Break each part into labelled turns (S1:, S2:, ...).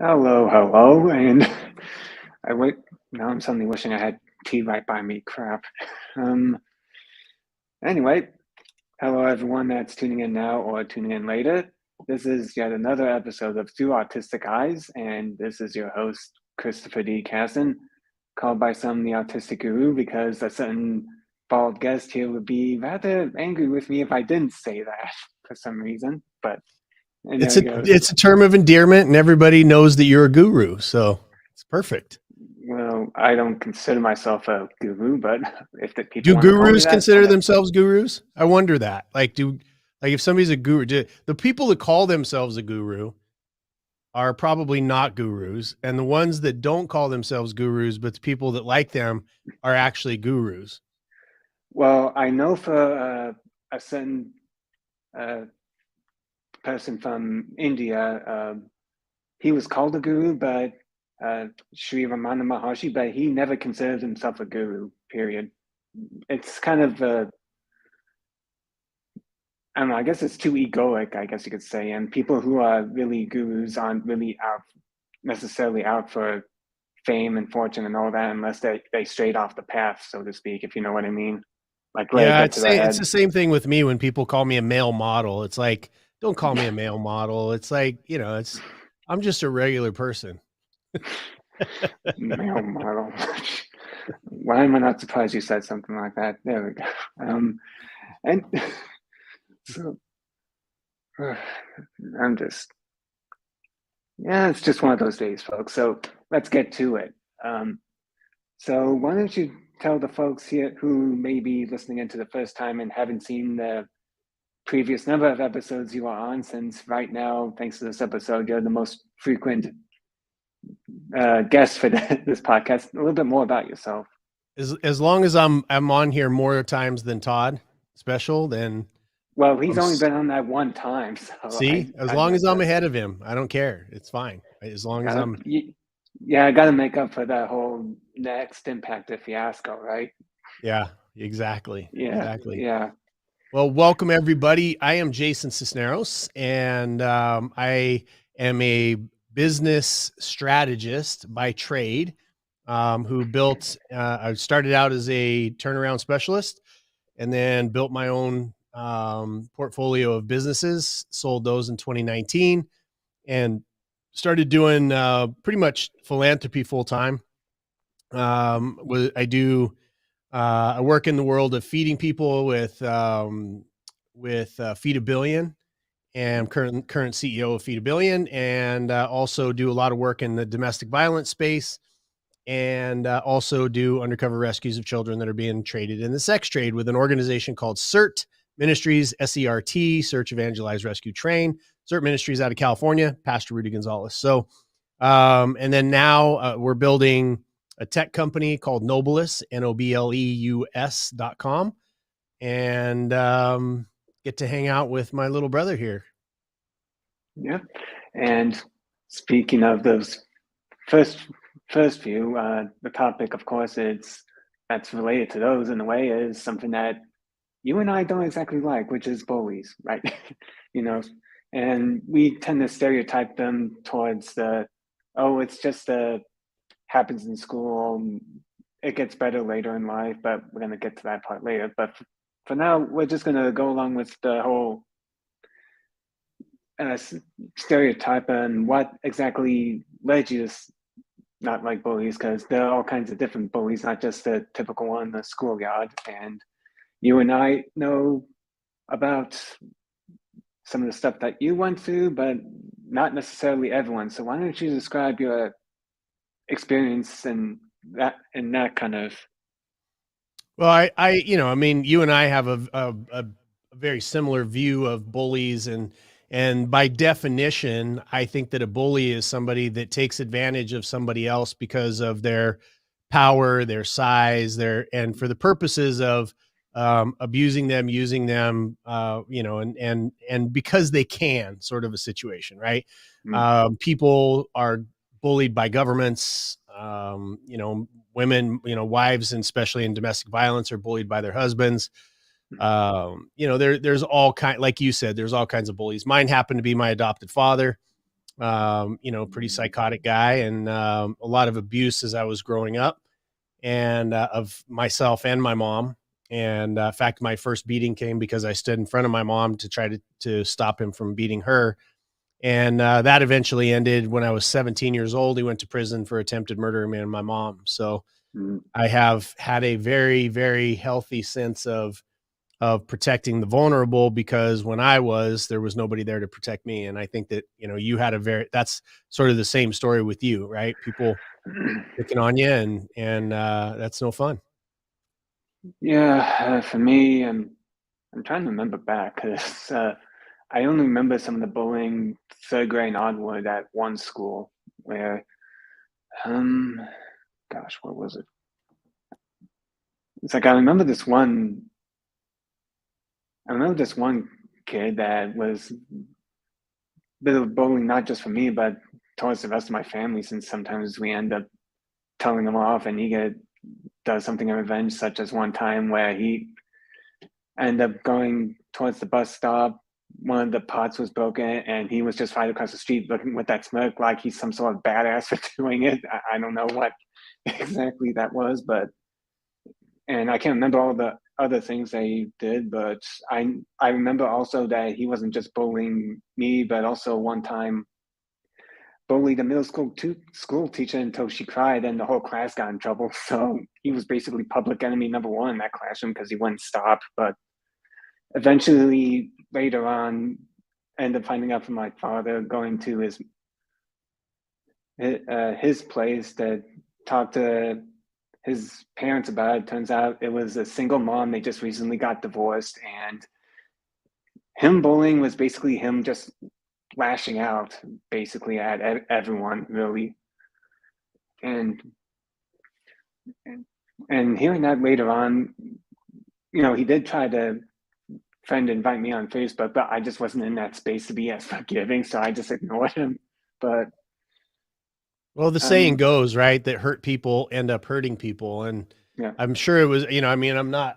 S1: Hello, hello, and I wait. Now I'm suddenly wishing I had tea right by me. Crap. Um. Anyway, hello everyone that's tuning in now or tuning in later. This is yet another episode of Thru Autistic Eyes, and this is your host Christopher D. Casson, called by some the Autistic Guru because a certain bald guest here would be rather angry with me if I didn't say that for some reason. But and there
S2: It's
S1: he
S2: a
S1: goes.
S2: it's a term of endearment, and everybody knows that you're a guru, so it's perfect.
S1: Well, I don't consider myself a guru, but if the people
S2: Do
S1: want to call me
S2: gurus
S1: that,
S2: consider
S1: whatever.
S2: themselves gurus? I wonder that. Like if somebody's a guru, the people that call themselves a guru are probably not gurus, and the ones that don't call themselves gurus, but the people that like them are actually gurus.
S1: Well, I know for a certain uh, person from India, he was called a guru, but Sri Ramana Maharshi, but he never considered himself a guru, period. It's kind of, I don't know, I guess it's too egoic, I guess you could say. And people who are really gurus aren't really necessarily out for fame and fortune and all that unless they strayed off the path, so to speak, if you know what I mean. Like let it
S2: Yeah,
S1: get to their
S2: it's
S1: head.
S2: the same thing with me when people call me a male model. It's like, don't call me a male model. It's like, I'm just a regular person.
S1: Male model. Why am I not surprised you said something like that? There we go. And so I'm just, yeah, it's just one of those days, folks. So let's get to it. So why don't you tell the folks here who may be listening into the first time and haven't seen the previous number of episodes you are on, since right now, thanks to this episode, you're the most frequent guest for this podcast, a little bit more about yourself.
S2: As long as I'm on here more times than Todd Special, then
S1: Well, he's
S2: I'm
S1: only been on that one time, so
S2: see, as
S1: I'd
S2: long
S1: like
S2: as I'm
S1: to.
S2: ahead of him, I don't care. It's fine. As long as I'm
S1: Yeah, I got to make up for that whole next Impactor fiasco, right?
S2: yeah, exactly.
S1: Yeah,
S2: Exactly.
S1: yeah.
S2: Well, welcome everybody. I am Jason Sisneros, and I am a business strategist by trade, who built. I started out as a turnaround specialist, and then built my own portfolio of businesses. Sold those in 2019, and started doing pretty much philanthropy full time. I do. I work in the world of feeding people with Feed a Billion, and current CEO of Feed a Billion, and also do a lot of work in the domestic violence space, and also do undercover rescues of children that are being traded in the sex trade with an organization called CERT Ministries, SERT, Search, Evangelize, Rescue, Train. CERT Ministries out of California, Pastor Rudy Gonzalez. So, and then now we're building a tech company called Noblus, NOBLEUS.com, and get to hang out with my little brother here.
S1: Yeah. And speaking of those first few, the topic, of course, that's related to those in a way is something that you and I don't exactly like, which is bullies, right? you know, and we tend to stereotype them towards it's just happens in school. It gets better later in life, but we're going to get to that part later. But for now, we're just going to go along with the whole stereotype and what exactly led you to not like bullies, because there are all kinds of different bullies, not just the typical one in the schoolyard. And you and I know about some of the stuff that you went through, but not necessarily everyone. So why don't you describe your experience and that kind of.
S2: Well, I mean, you and I have a very similar view of bullies, and by definition, I think that a bully is somebody that takes advantage of somebody else because of their power, their size, and for the purposes of abusing them, using them, and because they can, sort of a situation, right? People are bullied by governments, women, wives, and especially in domestic violence, are bullied by their husbands. There's all kind, like you said, there's all kinds of bullies. Mine happened to be my adopted father. Pretty psychotic guy, and a lot of abuse as I was growing up, and of myself and my mom. And in fact, my first beating came because I stood in front of my mom to try to stop him from beating her. And that eventually ended when I was 17 years old. He went to prison for attempted murder of me and my mom. So
S1: Mm.
S2: I have had a very, very healthy sense of protecting the vulnerable, because when there was nobody there to protect me. And I think that, you had that's sort of the same story with you, right? People picking on you, and that's no fun.
S1: Yeah, for me, I'm trying to remember back because I only remember some of the bullying third grade onward at one school where, um, gosh, what was it? It's like I remember this one kid that was a bit of bullying, not just for me, but towards the rest of my family, since sometimes we end up telling him off and does something in revenge, such as one time where he ended up going towards the bus stop. One of the pots was broken, and he was just right across the street looking with that smirk like he's some sort of badass for doing it. I don't know what exactly that was, and I can't remember all the other things that he did, but I remember also that he wasn't just bullying me, but also one time bullied a school teacher until she cried, and the whole class got in trouble. So he was basically public enemy number one in that classroom because he wouldn't stop. But eventually, later on, ended up finding out from my father, going to his place to talk to his parents about it. Turns out it was a single mom. They just recently got divorced, and him bullying was basically him just lashing out basically at everyone, really. And and hearing that later on, he did try to invite me on Facebook, but I just wasn't in that space to be as forgiving, so I just ignored him. But
S2: Well, the saying goes, right, that hurt people end up hurting people. And
S1: yeah,
S2: I'm sure it was, I mean, I'm not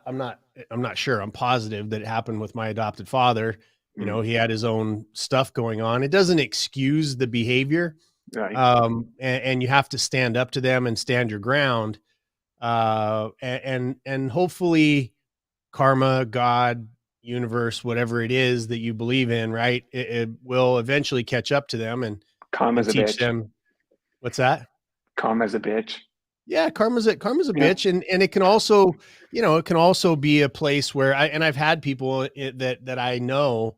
S2: sure. I'm positive that it happened with my adopted father. He had his own stuff going on. It doesn't excuse the behavior.
S1: right.
S2: And you have to stand up to them and stand your ground. And hopefully karma, God, universe, whatever it is that you believe in, right, it will eventually catch up to them
S1: Karma's
S2: and
S1: a
S2: teach
S1: bitch.
S2: them. What's that?
S1: Karma's a bitch.
S2: Yeah, karma's a
S1: Yeah.
S2: bitch, and it can also, it can also be a place where I've had people that I know,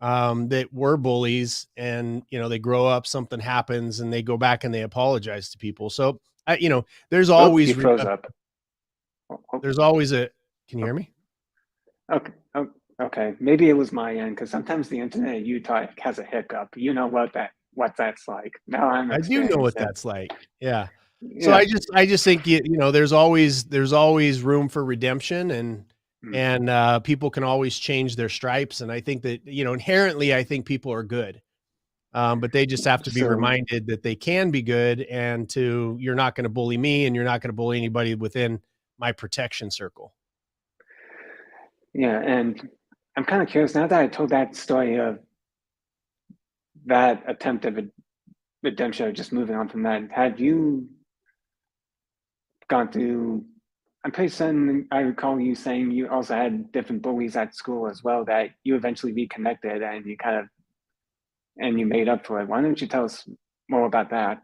S2: that were bullies, and they grow up, something happens, and they go back and they apologize to people. So there's
S1: Oh, you
S2: always
S1: froze up. Oh,
S2: there's always a. Can you
S1: oh,
S2: hear me?
S1: okay. Oh, okay. Maybe it was my end because sometimes the internet in Utah has a hiccup. You know what that's like. Now I'm
S2: I do know what
S1: experiencing it.
S2: that's like. Yeah. So
S1: Yeah.
S2: I just think there's always room for redemption,
S1: Mm.
S2: and people can always change their stripes. And I think that, inherently, I think people are good. But they just have to be
S1: So
S2: reminded that they can be good, and you're not going to bully me, and you're not going to bully anybody within my protection circle.
S1: yeah, and I'm kind of curious now that I told that story of that attempt of redemption, or just moving on from that. Have you gone through? I'm pretty certain I recall you saying you also had different bullies at school as well that you eventually reconnected and you made up for it. Why don't you tell us more about that?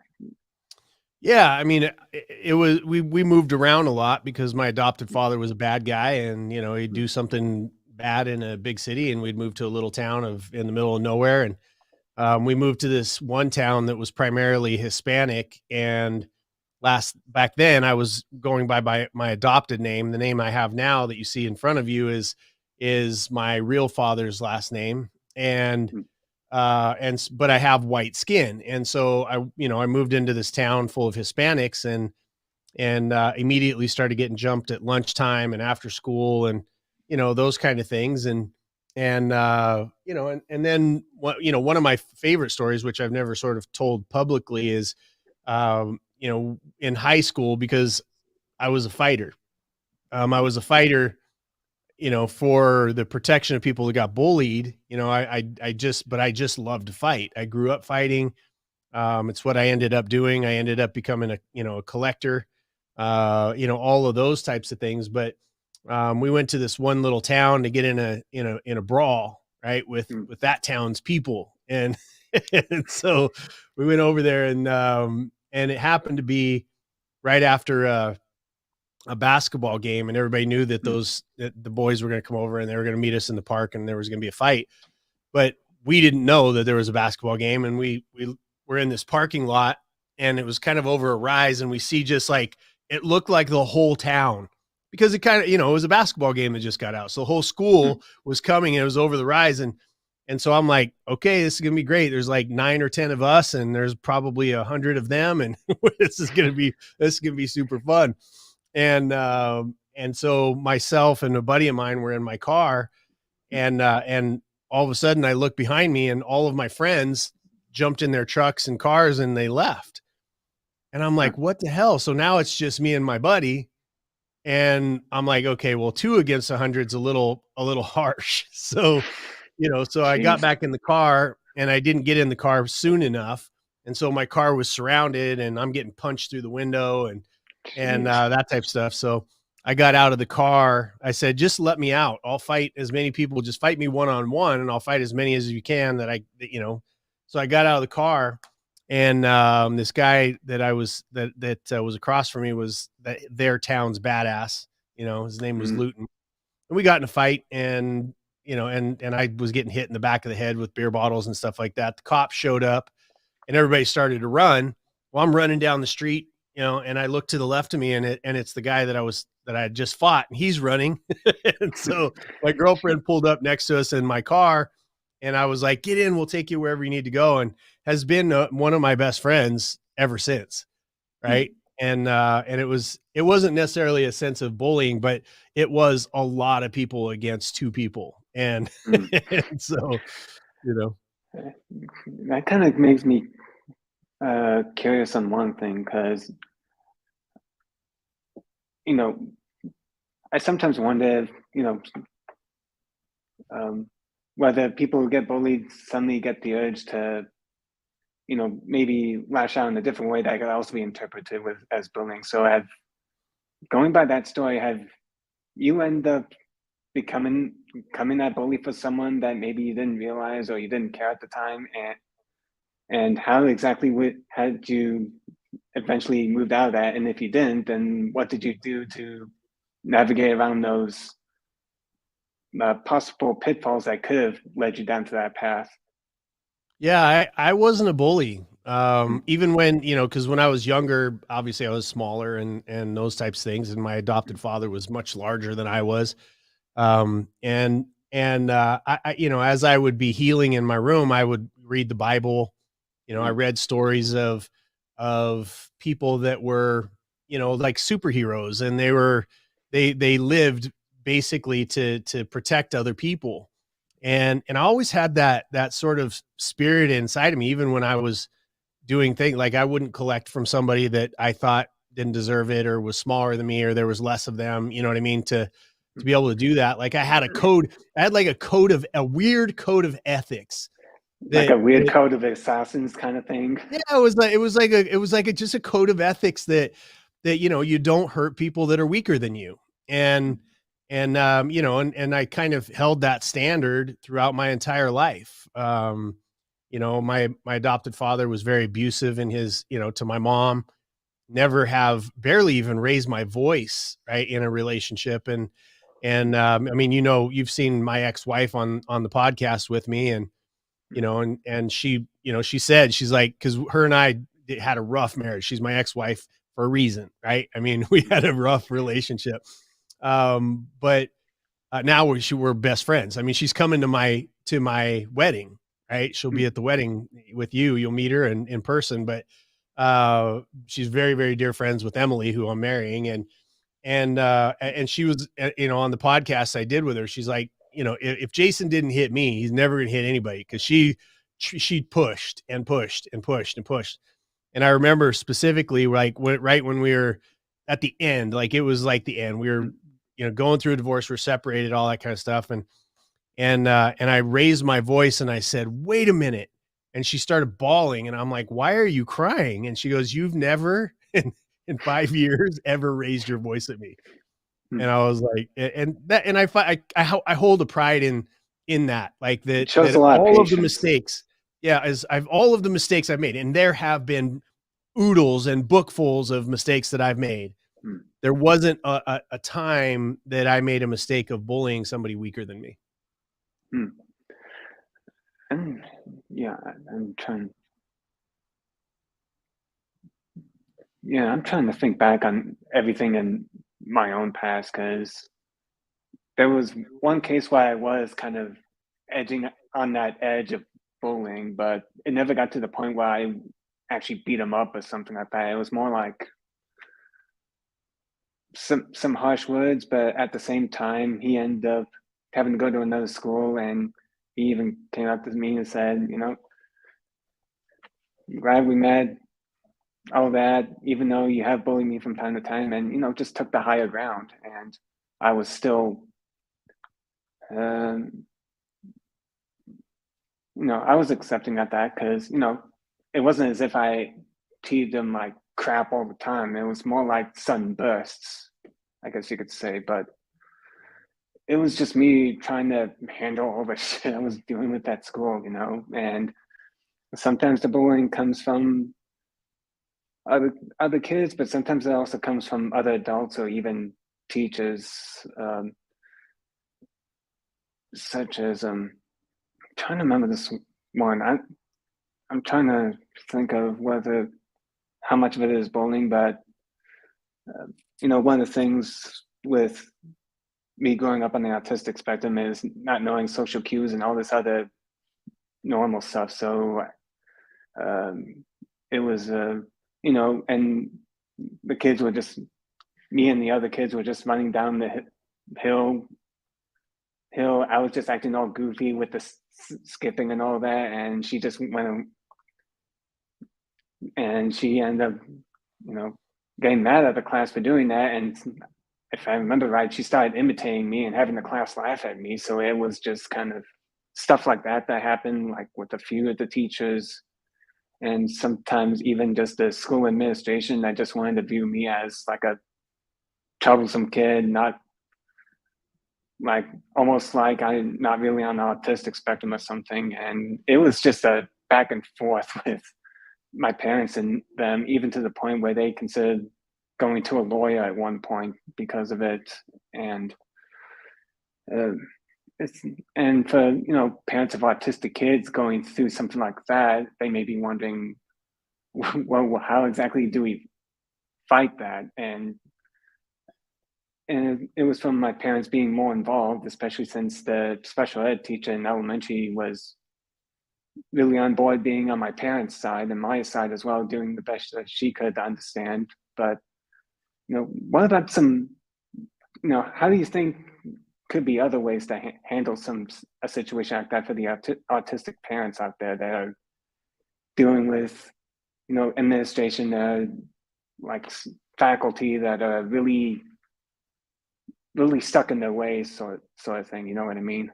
S2: Yeah, I mean, it was we moved around a lot because my adopted father was a bad guy, and he'd do something bad in a big city, and we'd move to a little town in the middle of nowhere. And we moved to this one town that was primarily Hispanic. And back then, I was going by my adopted name. The name I have now that you see in front of you is my real father's last name. And
S1: Mm.
S2: but I have white skin. And so I moved into this town full of Hispanics, and immediately started getting jumped at lunchtime and after school, and those kind of things. And then one of my favorite stories, which I've never sort of told publicly, is in high school, because I was a fighter. I was a fighter, for the protection of people that got bullied. I just loved to fight. I grew up fighting. It's what I ended up doing. I ended up becoming a collector, all of those types of things. But we went to this one little town to get in a brawl, right,
S1: mm,
S2: with that town's people, and and so we went over there, and it happened to be right after a basketball game, and everybody knew that
S1: mm,
S2: that the boys were going to come over and they were going to meet us in the park, and there was going to be a fight. But we didn't know that there was a basketball game, and we were in this parking lot, and it was kind of over a rise, and we see just like it looked like the whole town, because it kind of, it was a basketball game that just got out, so the whole
S1: mm,
S2: school was coming, and it was over the rise, and so I'm like, okay, this is gonna be great. There's like 9 or 10 of us, and there's probably 100 of them, and this is gonna be super fun. And so myself and a buddy of mine were in my car, and all of a sudden I look behind me, and all of my friends jumped in their trucks and cars, and they left. And I'm
S1: huh,
S2: like, what the hell? So now it's just me and my buddy. And I'm like, okay, well, 2 against 100's a little harsh. So I got
S1: jeez.
S2: back in the car, and I didn't get in the car soon enough. And so my car was surrounded, and I'm getting punched through the window, and
S1: Jeez.
S2: that type of stuff. So I got out of the car. I said, just let me out. I'll fight as many people. Just fight me one-on-one, and I'll fight as many as you can So I got out of the car, and this guy that was across from me was their town's badass. His name was
S1: Mm,
S2: Luton. And we got in a fight, and I was getting hit in the back of the head with beer bottles and stuff like that. The cops showed up, and everybody started to run. Well, I'm running down the street, and I look to the left of me, and it's the guy that I had just fought, and he's running. And so my girlfriend pulled up next to us in my car, and I was like, "Get in, we'll take you wherever you need to go," and has been one of my best friends ever since,
S1: mm,
S2: right? And it wasn't necessarily a sense of bullying, but it was a lot of people against two people, and
S1: mm.
S2: and so you know,
S1: Uh, That kind of makes me curious on one thing, because you know I sometimes wonder if, um, whether people who get bullied suddenly get the urge to, maybe lash out in a different way that could also be interpreted as bullying. So, going by that story, have you end up becoming that bully for someone that maybe you didn't realize or you didn't care at the time, and how exactly had you eventually moved out of that? And if you didn't, then what did you do to navigate around those possible pitfalls that could have led you down to that path?
S2: yeah, I wasn't a bully.
S1: Mm,
S2: Even when, because when I was younger, obviously I was smaller and those types of things, and my adopted father was much larger than I was. As I would be healing in my room, I would read the Bible. I
S1: mm,
S2: read stories of people that were, like superheroes, and they lived basically to protect other people. And I always had that sort of spirit inside of me, even when I was doing things like I wouldn't collect from somebody that I thought didn't deserve it or was smaller than me or there was less of them, you know what I mean? To be able to do that. Like I had like a weird code of ethics
S1: like a weird
S2: that
S1: code of assassins kind of thing.
S2: yeah, it was like just a code of ethics that you don't hurt people that are weaker than you. And I kind of held that standard throughout my entire life. My adopted father was very abusive in his, to my mom, never have barely even raised my voice, right, in a relationship. I mean, you've seen my ex-wife on the podcast with me, and she said, she's like, because her and I had a rough marriage. She's my ex-wife for a reason, right? I mean, we had a rough relationship. But now we're best friends. I mean, she's coming to my wedding, right? She'll be
S1: Mm,
S2: at the wedding with you. You'll meet her in person, but she's very, very dear friends with Emily, who I'm marrying. And she was, on the podcast I did with her, she's like, if Jason didn't hit me, he's never gonna hit anybody, because she pushed and pushed and pushed and pushed. And I remember specifically, like, right when we were at the end, like it was like the end, we were,
S1: mm,
S2: going through a divorce, we're separated, all that kind of stuff. And I raised my voice and I said, wait a minute, and she started bawling. And I'm like, why are you crying? And she goes, you've never in 5 years ever raised your voice at me.
S1: Hmm.
S2: And I was like, and that, and I hold a pride in that, like
S1: It shows a
S2: that
S1: lot of
S2: all of the
S1: patience.
S2: mistakes, yeah, as all of the mistakes I've made, and there have been oodles and bookfuls of mistakes that I've made.
S1: Hmm.
S2: There wasn't a time that I made a mistake of bullying somebody weaker than me.
S1: Hmm. And yeah, I'm trying. Yeah, I'm trying to think back on everything in my own past because there was one case where I was kind of edging on that edge of bullying, but it never got to the point where I actually beat him up or something like that. It was more like some harsh words, but at the same time, he ended up having to go to another school, and he even came up to me and said, glad we met, all that, even though you have bullied me from time to time, and just took the higher ground, and I was still, um, I was accepting at that because it wasn't as if I teased him like crap all the time. It was more like sudden bursts, I guess you could say, but it was just me trying to handle all the shit I was dealing with at school, and sometimes the bullying comes from other kids, but sometimes it also comes from other adults or even teachers, such as trying to remember this one. I'm trying to think of whether how much of it is bullying, but one of the things with me growing up on the autistic spectrum is not knowing social cues and all this other normal stuff. So um, it was, and the kids were just me and the other kids were just running down the hill. I was just acting all goofy with the skipping and all that, and she just went and she ended up, getting mad at the class for doing that. And if I remember right, she started imitating me and having the class laugh at me. So it was just kind of stuff like that happened, like with a few of the teachers, and sometimes even just the school administration that just wanted to view me as like a troublesome kid, not like almost like I'm not really on the autistic spectrum or something. And it was just a back and forth with my parents and them, even to the point where they considered going to a lawyer at one point because of it. And uh, it's and for parents of autistic kids going through something like that, they may be wondering, well, how exactly do we fight that? And it was from my parents being more involved, especially since the special ed teacher in elementary was really on board being on my parents' side and my side as well, doing the best that she could to understand. But what about some, how do you think could be other ways to handle a situation like that for the autistic parents out there that are dealing with, administration, like faculty that are really, really stuck in their ways, sort of thing. You know what I mean?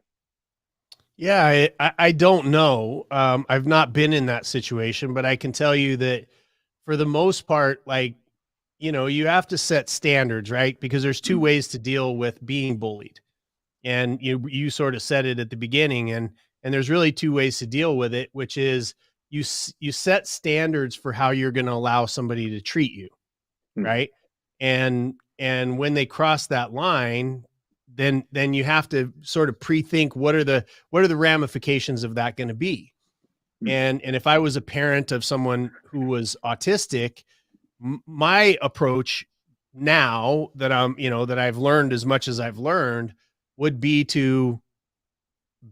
S2: Yeah, I don't know. I've not been in that situation, but I can tell you that for the most part, like, you have to set standards, right? Because there's two
S1: Mm,
S2: ways to deal with being bullied. And you sort of said it at the beginning, and there's really two ways to deal with it, which is you set standards for how you're going to allow somebody to treat you,
S1: mm,
S2: right? And when they cross that line, then you have to sort of pre-think what are the ramifications of that going to be.
S1: mm,
S2: And if I was a parent of someone who was autistic, my approach now that that I've learned as much as I've learned would be to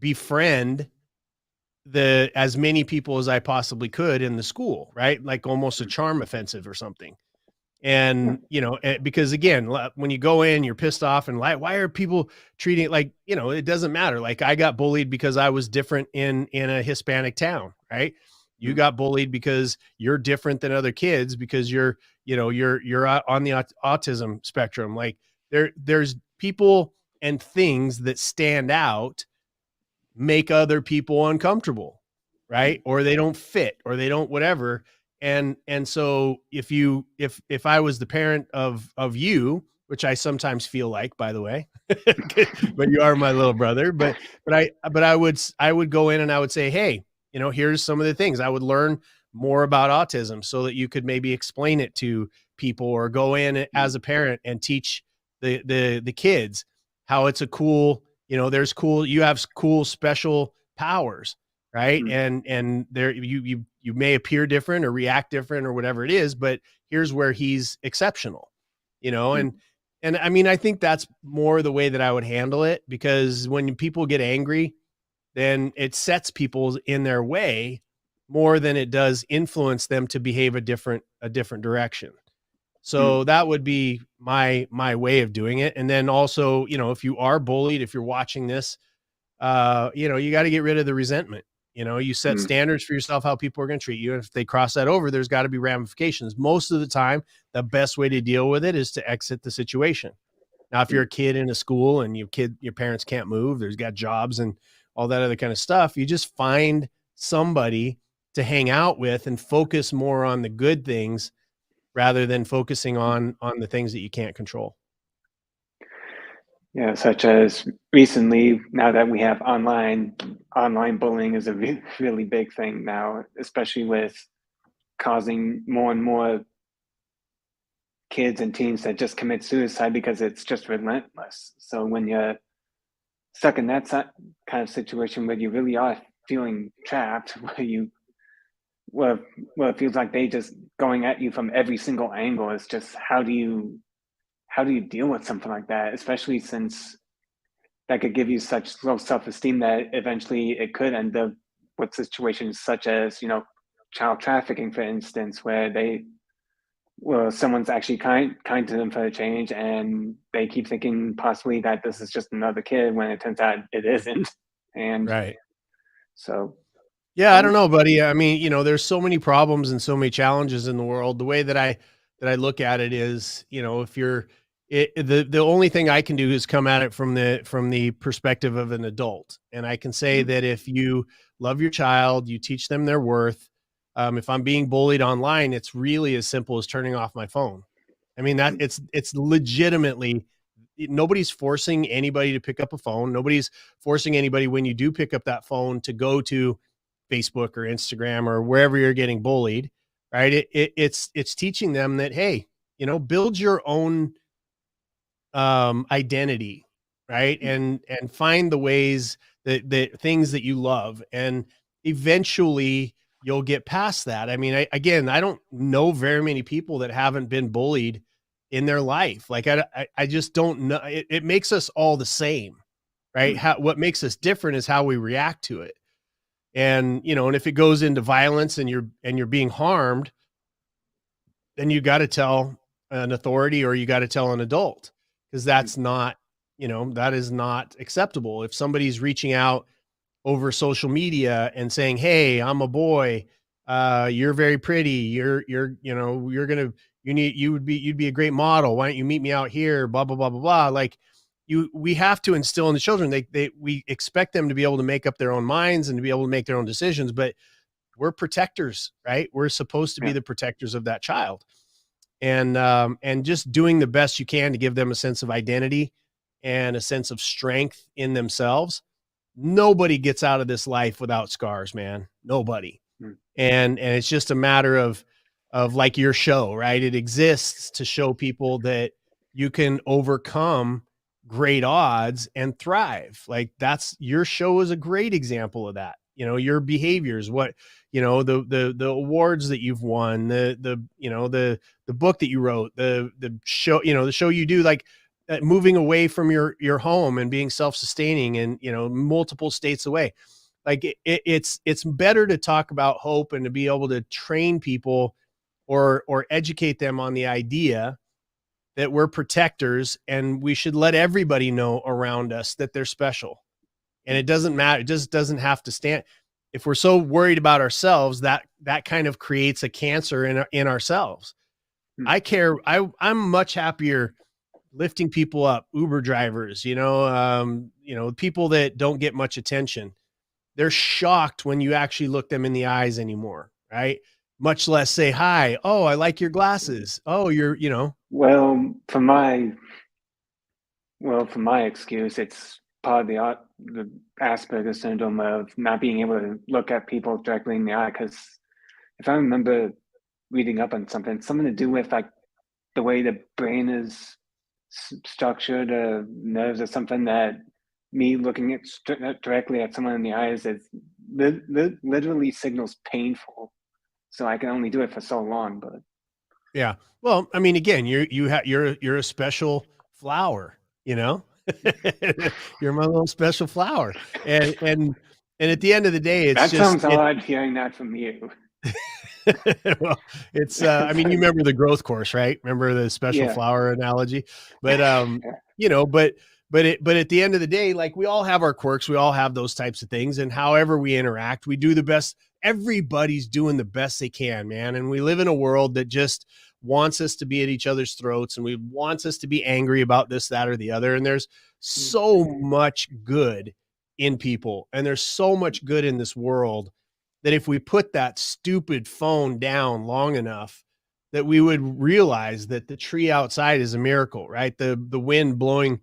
S2: befriend the as many people as I possibly could in the school, right? Like almost a
S1: mm.
S2: charm offensive or something.
S1: Yeah,
S2: And because again, when you go in, you're pissed off and like, why are people treating it like, it doesn't matter. Like I got bullied because I was different in a Hispanic town, right? You
S1: mm,
S2: got bullied because you're different than other kids because you're on the autism spectrum. Like there's people and things that stand out, make other people uncomfortable. right? Or they don't fit, or they don't whatever. And so if I was the parent of you, which I sometimes feel like, by the way, but you are my little brother, but I would go in and I would say, hey, here's some of the things. I would learn more about autism so that you could maybe explain it to people, or go in as a parent and teach the kids how it's a cool, you have cool special powers, right? And there you may appear different or react different or whatever it is, but here's where he's exceptional, and I mean, I think that's more the way that I would handle it, because when people get angry, then it sets people in their way more than it does influence them to behave a different direction. So that would be my way of doing it. And then also, if you are bullied, if you're watching this, you got to get rid of the resentment. You set standards for yourself, how people are going to treat you. And if they cross that over, there's got to be ramifications. Most of the time, the best way to deal with it is to exit the situation. Now, if you're a kid in a school and your parents can't move, there's got jobs and all that other kind of stuff, you just find somebody to hang out with and focus more on the good things rather than focusing on the things that you can't control.
S1: Yeah, such as recently, now that we have online bullying is a really big thing now, especially with causing more and more kids and teens that just commit suicide because it's just relentless. So when you're stuck in that kind of situation where you really are feeling trapped, where it feels like they just going at you from every single angle, it's just how do you deal with something like that, especially since that could give you such low self-esteem that eventually it could end up with situations such as, child trafficking, for instance, where someone's actually kind to them for a change, and they keep thinking possibly that this is just another kid when it turns out it isn't. And
S2: Right.
S1: so,
S2: Yeah, I don't
S1: um,
S2: know, buddy. I mean, there's so many problems and so many challenges in the world. The way that I look at it is, if you're the only thing I can do is come at it from the perspective of an adult. And I can say
S1: mm,
S2: that if you love your child, you teach them their worth. If I'm being bullied online, it's really as simple as turning off my phone. I mean, that
S1: mm,
S2: it's legitimately, nobody's forcing anybody to pick up a phone. Nobody's forcing anybody, when you do pick up that phone, to go to Facebook or Instagram or wherever you're getting bullied, right? It's teaching them that, hey, build your own identity, right?
S1: mm,
S2: And find the ways that things that you love, and eventually you'll get past that. I mean, I don't know very many people that haven't been bullied in their life. Like I just don't know. It makes us all the same, right?
S1: mm,
S2: What makes us different is how we react to it. And if it goes into violence and you're being harmed, then you got to tell an authority, or you got to tell an adult, because
S1: mm,
S2: that is not acceptable. If somebody's reaching out over social media and saying, hey, I'm a boy, you're very pretty, you're gonna you'd be a great model, why don't you meet me out here, blah blah blah blah blah. Like, we have to instill in the children, we expect them to be able to make up their own minds and to be able to make their own decisions, but we're protectors, right? We're supposed to be
S1: yeah,
S2: the protectors of that child. And just doing the best you can to give them a sense of identity and a sense of strength in themselves. Nobody gets out of this life without scars, man. Nobody.
S1: mm,
S2: And it's just a matter of like your show, right? It exists to show people that you can overcome great odds and thrive. Like, that's your show is a great example of that. Your behaviors, what, the awards that you've won, the book that you wrote, the show, the show you do, like, moving away from your home and being self-sustaining and, multiple states away. Like, it's better to talk about hope and to be able to train people or educate them on the idea that we're protectors, and we should let everybody know around us that they're special. And
S1: mm,
S2: it doesn't matter. It just doesn't have to stand. If we're so worried about ourselves, that kind of creates a cancer in ourselves.
S1: mm,
S2: I'm much happier lifting people up, Uber drivers, people that don't get much attention, they're shocked when you actually look them in the eyes anymore, right? Much less say hi. Oh, I like your glasses. Oh, you're, you know.
S1: Well, for my excuse, it's part of the Asperger's syndrome of not being able to look at people directly in the eye. Because if I remember reading up on something, it's something to do with like the way the brain is structured, nerves or something, that me looking directly at someone in the eyes is literally signals painful. So I can only do it for so long, but
S2: Yeah. Well, I mean, again, you're a special flower, you know. You're my little special flower, and at the end of the day, it's
S1: that
S2: just
S1: sounds odd hearing that from you.
S2: well, it's I mean, you remember the growth course, right? Remember the special
S1: Yeah.
S2: flower analogy? But you know, but at the end of the day, like, we all have our quirks, we all have those types of things, and however we interact, we do the best. Everybody's doing the best they can, man. And we live in a world that just wants us to be at each other's throats, and we wants us to be angry about this, that, or the other. And there's so much good in people, and there's so much good in this world, that if we put that stupid phone down long enough, that we would realize that the tree outside is a miracle, right? The wind blowing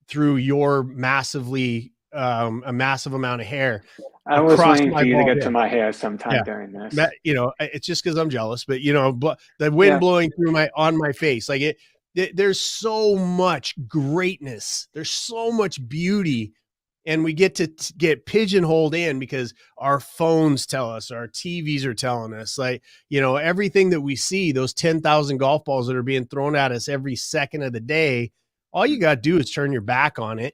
S2: through your a massive amount of hair
S1: I was
S2: across
S1: waiting
S2: my
S1: for you to
S2: bald
S1: get to
S2: head.
S1: my hair sometime
S2: Yeah.
S1: during this.
S2: That, you know, it's just because I'm jealous, but you know, but the wind
S1: Yeah.
S2: blowing through on my face, like there's so much greatness. There's so much beauty. And we get to get pigeonholed in because our phones tell us, our TVs are telling us, like, you know, everything that we see, those 10,000 golf balls that are being thrown at us every second of the day, all you got to do is turn your back on it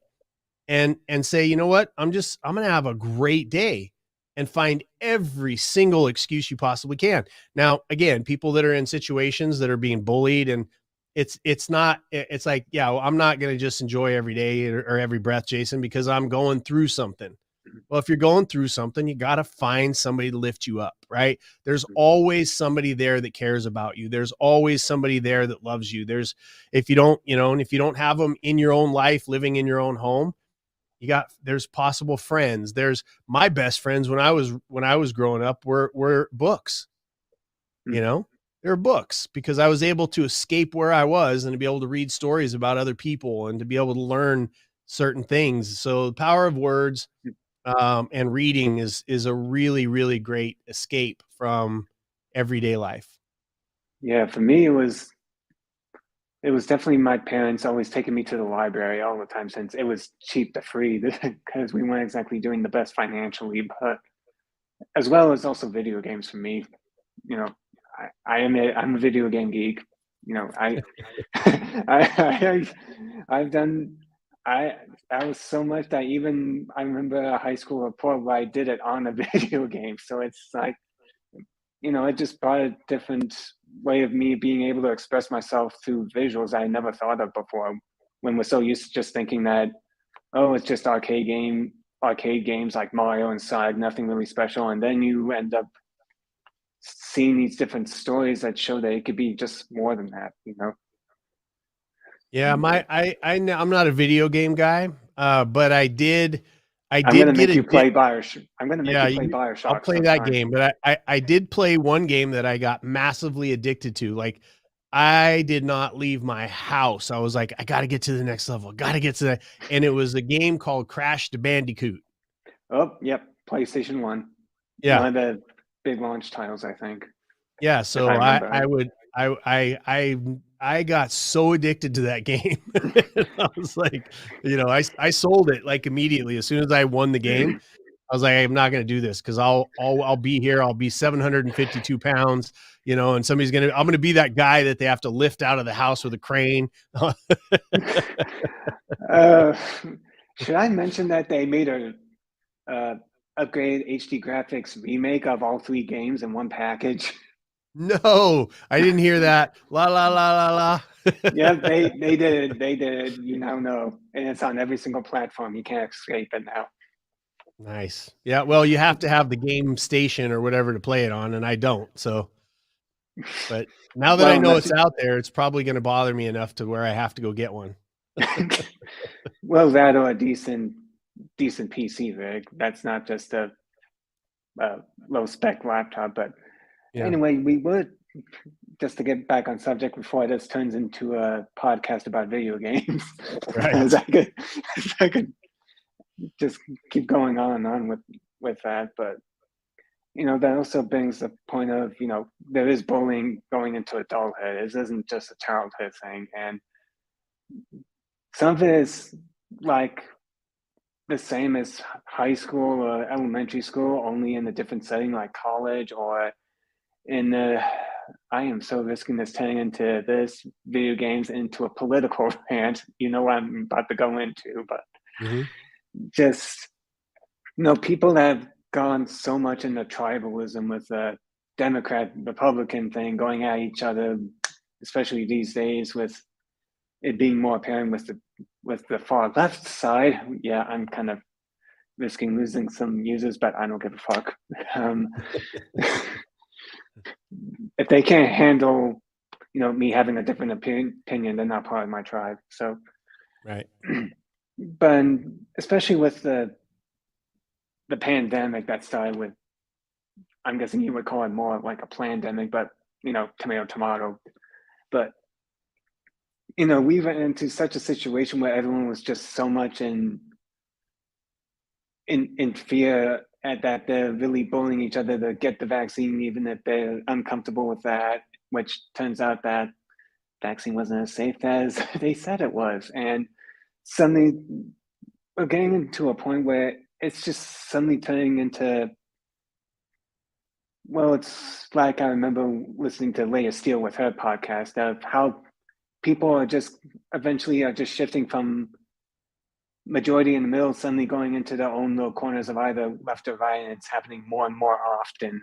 S2: and say, you know what, I'm going to have a great day, and find every single excuse you possibly can. Now, again, people that are in situations that are being bullied, and it's not, it's like, yeah, well, I'm not going to just enjoy every day or every breath, Jason, because I'm going through something. Well, if you're going through something, you got to find somebody to lift you up, right? There's always somebody there that cares about you. There's always somebody there that loves you. If you don't, you know, and if you don't have them in your own life, living in your own home, there's possible friends. There's my best friends when I was growing up were books, you know, they're books, because I was able to escape where I was and to be able to read stories about other people and to be able to learn certain things. So the power of words, and reading is a really, really great escape from everyday life.
S1: Yeah, for me it was definitely my parents always taking me to the library all the time, since it was cheap to free, because we weren't exactly doing the best financially, but as well as also video games for me. You know, I'm a video game geek. You know, I I've done I was so much that even I remember a high school report where I did it on a video game. So it's like, it just brought a different way of me being able to express myself through visuals I never thought of before. When we're so used to just thinking that, oh, it's just arcade games like Mario and Sonic, nothing really special, and then you end up seeing these different stories that show that it could be just more than that.
S2: Yeah, I'm not a video game guy, but I
S1: I'm gonna
S2: did get
S1: make
S2: a
S1: you play Bioshock. I'm gonna make
S2: yeah,
S1: you play
S2: I'll
S1: Bioshock
S2: play that
S1: sometime.
S2: game, but I did play one game that I got massively addicted to. Like, I did not leave my house. I was like, I got to get to the next level. Got to get to that. And it was a game called Crash the Bandicoot.
S1: Oh, yep, PlayStation 1.
S2: Yeah.
S1: One of the big launch titles, I think,
S2: Yeah.
S1: if I
S2: So
S1: remember
S2: I
S1: right.
S2: would, I got so addicted to that game. I was like, you know, I sold it like immediately as soon as I won the game. I was like, I'm not going to do this, because I'll be here. I'll be 752 pounds, you know, and I'm going to be that guy that they have to lift out of the house with a crane.
S1: uh, should I mention that they made a uh, upgrade HD graphics remake of all three games in one package?
S2: No, I didn't hear that. La, la, la, la, la.
S1: Yeah, they did. They did. You now know, and it's on every single platform. You can't escape it now.
S2: Nice. Yeah. Well, you have to have the game station or whatever to play it on, and I don't. So, but now that I
S1: Well,
S2: know
S1: unless
S2: it's out there, it's probably going to bother me enough to where I have to go get one.
S1: well, that or a decent PC rig. That's not just a low spec laptop. But
S2: Yeah.
S1: anyway, we would, just to get back on subject before this turns into a podcast about video games, as
S2: Right.
S1: I could just keep going on and on with that. But that also brings the point of, there is bullying going into adulthood. It isn't just a childhood thing. And some of it is like the same as high school or elementary school, only in a different setting like college or in the, I am so risking this turning into this video games into a political rant. You know what I'm about to go into, but
S2: Mhm.
S1: just, people have gone so much into tribalism with the Democrat Republican thing going at each other, especially these days with it being more apparent with the far left side. Yeah, I'm kind of risking losing some users, but I don't give a fuck. If they can't handle, me having a different opinion, they're not part of my tribe. So,
S2: Right.
S1: but especially with the pandemic that started with, I'm guessing you would call it more like a pandemic, but tomato, tomato. But we went into such a situation where everyone was just so much in fear at that they're really bullying each other to get the vaccine, even if they're uncomfortable with that, which turns out that vaccine wasn't as safe as they said it was. And suddenly we're getting into a point where it's just suddenly turning into, well, it's like I remember listening to Leah Steele with her podcast of how people are just eventually are just shifting from majority in the middle suddenly going into their own little corners of either left or right, and it's happening more and more often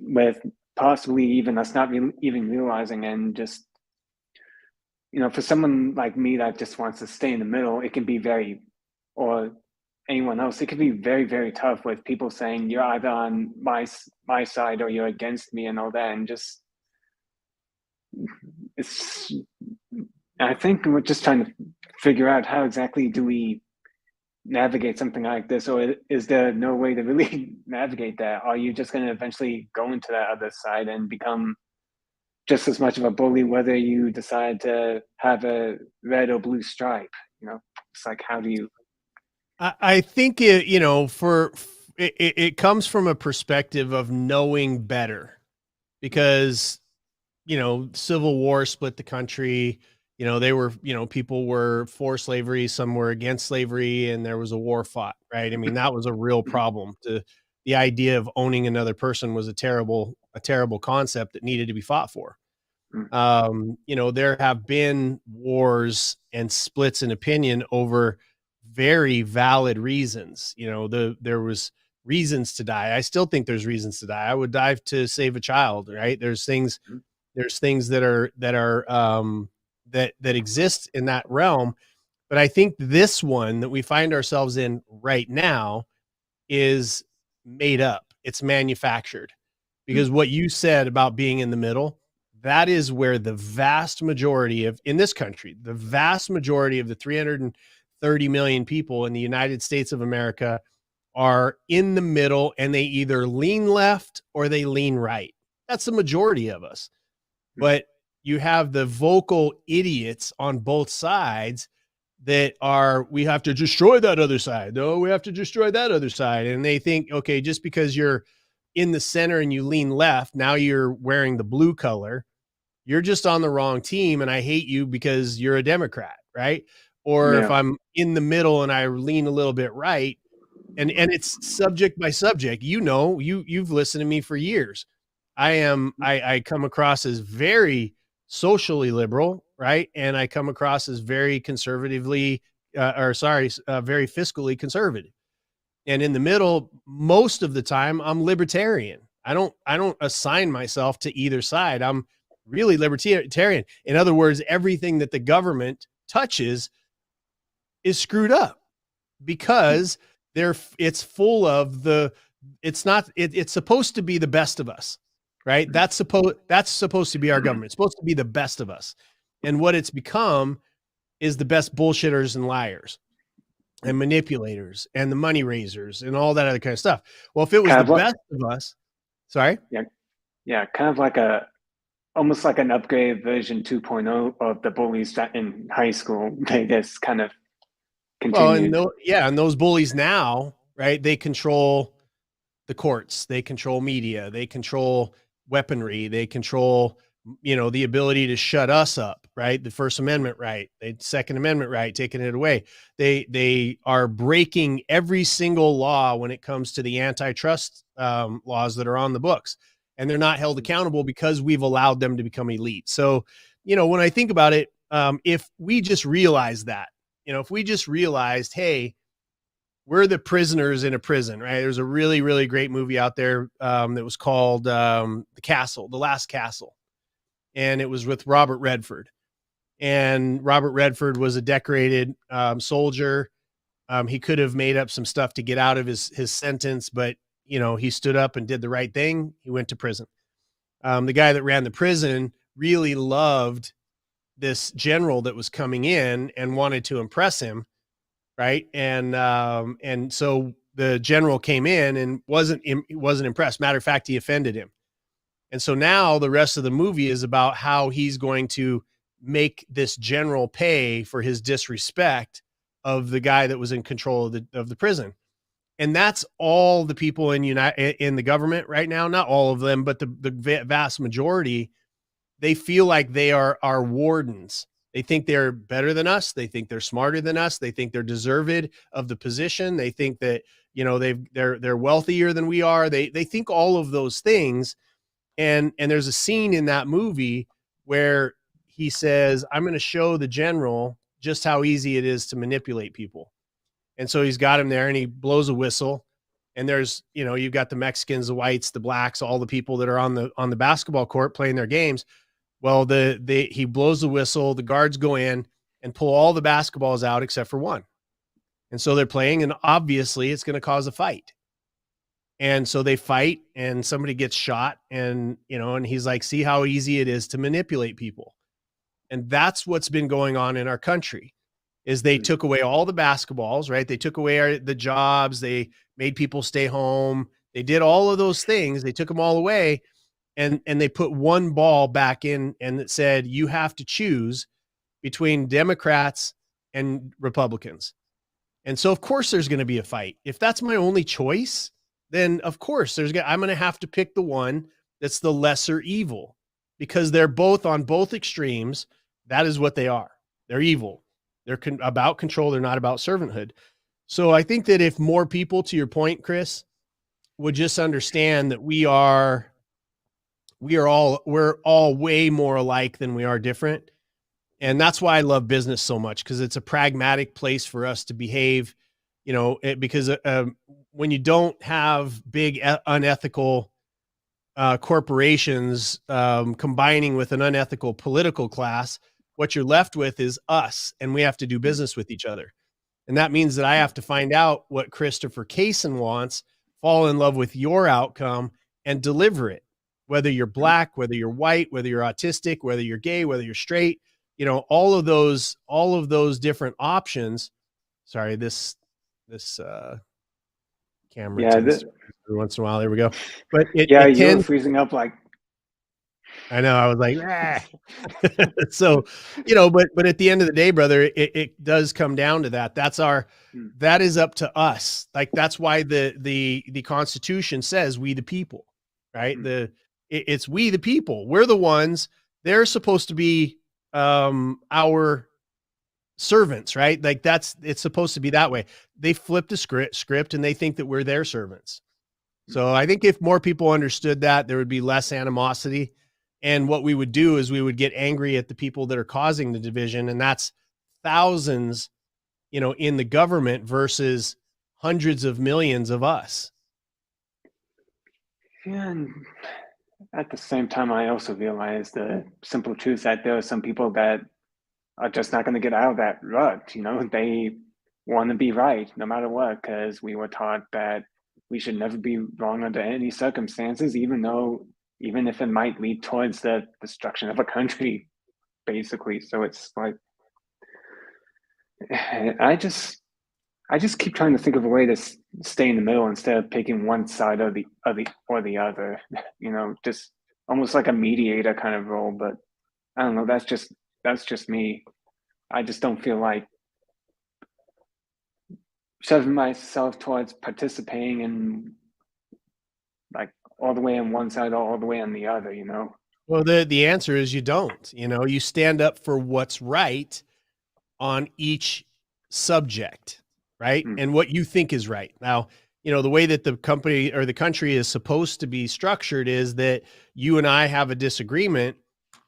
S1: with possibly even us not even realizing. And just for someone like me that just wants to stay in the middle, it can be very, or anyone else, it can be very, very tough with people saying you're either on my side or you're against me and all that. And just it's, I think we're just trying to figure out how exactly do we navigate something like this, or is there no way to really navigate that? Are you just going to eventually go into that other side and become just as much of a bully whether you decide to have a red or blue stripe? It's like, how do you?
S2: I think it comes from a perspective of knowing better, because Civil War split the country. They were, people were for slavery, some were against slavery, and there was a war fought, right? I mean, that was a real problem. The idea of owning another person was a terrible concept that needed to be fought for. There have been wars and splits in opinion over very valid reasons. There was reasons to die. I still think there's reasons to die. I would die to save a child, right? There's things that exist in that realm. But I think this one that we find ourselves in right now is made up. It's manufactured, because what you said about being in the middle, that is where the vast majority of, in this country, the vast majority of the 330 million people in the United States of America are in the middle, and they either lean left or they lean right. That's the majority of us. But you have the vocal idiots on both sides that are, we have to destroy that other side. No, we have to destroy that other side. And they think, okay, just because you're in the center and you lean left, now you're wearing the blue color. You're just on the wrong team, and I hate you because you're a Democrat, right? Or if
S1: Yeah.
S2: I'm in the middle and I lean a little bit right, and it's subject by subject. You've listened to me for years. I come across as very socially liberal, right? And I come across as very conservatively, very fiscally conservative. And in the middle, most of the time, I'm libertarian. I don't assign myself to either side. I'm really libertarian. In other words, everything that the government touches is screwed up, because it's full of it's supposed to be the best of us, right? That's supposed to be our government. It's supposed to be the best of us. And what it's become is the best bullshitters and liars. and manipulators and the money raisers and all that other kind of stuff. Well, if it was
S1: Kind
S2: the
S1: of like,
S2: best of us, sorry.
S1: yeah, kind of like almost like an upgraded version 2.0 of the bullies that in high school. They just kind of
S2: Well, and
S1: continued.
S2: and those bullies now, right? They control the courts, they control media, they control weaponry, they control, the ability to shut us up, right? The First Amendment right, the Second Amendment right, taking it away. They are breaking every single law when it comes to the antitrust laws that are on the books, and they're not held accountable because we've allowed them to become elite. So, when I think about it, if we just realize that, if we just realized, hey, we're the prisoners in a prison, right? There's a really, really great movie out there that was called The Last Castle. And it was with Robert Redford. And Robert Redford was a decorated soldier. He could have made up some stuff to get out of his sentence, but, he stood up and did the right thing. He went to prison. The guy that ran the prison really loved this general that was coming in and wanted to impress him, right? And so the general came in and wasn't impressed. Matter of fact, he offended him. And so now the rest of the movie is about how he's going to make this general pay for his disrespect of the guy that was in control of the prison. And that's all the people in the government right now, not all of them, but the vast majority. They feel like they are our wardens. They think they're better than us. They think they're smarter than us. They think they're deserved of the position. They think that, they're wealthier than we are. They think all of those things. And there's a scene in that movie where he says, I'm going to show the general just how easy it is to manipulate people. And so he's got him there and he blows a whistle. And there's, you've got the Mexicans, the whites, the blacks, all the people that are on the basketball court playing their games. Well, he blows the whistle, the guards go in and pull all the basketballs out except for one. And so they're playing, and obviously it's going to cause a fight. And so they fight and somebody gets shot, and he's like, see how easy it is to manipulate people. And that's what's been going on in our country is they took away all the basketballs, right? They took away the jobs. They made people stay home. They did all of those things. They took them all away. And they put one ball back in, and it said, you have to choose between Democrats and Republicans. And so, of course, there's going to be a fight. If that's my only choice, then of course I'm going to have to pick the one that's the lesser evil, because they're both on both extremes. That is what they are. They're evil. They're about control. They're not about servanthood. So I think that if more people, to your point, Chris, would just understand that we're all way more alike than we are different. And that's why I love business so much, because it's a pragmatic place for us to behave, because when you don't have big unethical corporations combining with an unethical political class, what you're left with is us, and we have to do business with each other. And that means that I have to find out what Christopher Kaysen wants, fall in love with your outcome, and deliver it. Whether you're black, whether you're white, whether you're autistic, whether you're gay, whether you're straight, all of those different options. Sorry, this camera tends to every once in a while. There we go. But
S1: You were freezing up like.
S2: I know. I was like, ah. So, but at the end of the day, brother, it does come down to that. That is up to us. Like, that's why the Constitution says we the people, right? It's we the people. We're the ones. They're supposed to be our servants, right? Like it's supposed to be that way. They flip the script and they think that we're their servants. So I think if more people understood that, there would be less animosity. And what we would do is we would get angry at the people that are causing the division. And that's thousands, in the government versus hundreds of millions of us.
S1: Yeah, and at the same time, I also realize the simple truth that there are some people that are just not going to get out of that rut. They want to be right no matter what, because we were taught that we should never be wrong under any circumstances, even if it might lead towards the destruction of a country, basically. So it's like, I just keep trying to think of a way to stay in the middle instead of picking one side or the other. Just almost like a mediator kind of role. But I don't know. That's just me. I just don't feel like shoving myself towards participating in like all the way on one side or all the way on the other.
S2: Well, the answer is you don't. You stand up for what's right on each subject, right?
S1: Mm.
S2: And what you think is right. Now, the way that the company or the country is supposed to be structured is that you and I have a disagreement.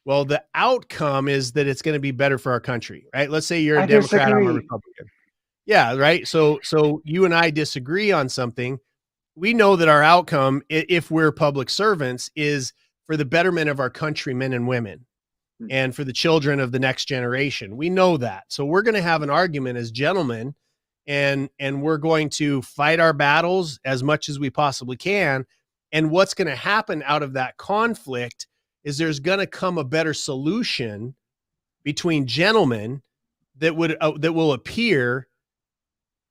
S2: Well, the outcome is that it's going to be better for our country, right? Let's say you're a
S1: I
S2: Democrat, I'm a
S1: disagree.
S2: Republican. Yeah, right. So you and I disagree on something. We know that our outcome, if we're public servants, is for the betterment of our countrymen and women
S1: Mm.
S2: and for the children of the next generation. We know that. So we're going to have an argument as gentlemen, and we're going to fight our battles as much as we possibly can. And what's going to happen out of that conflict is there's going to come a better solution between gentlemen that will appear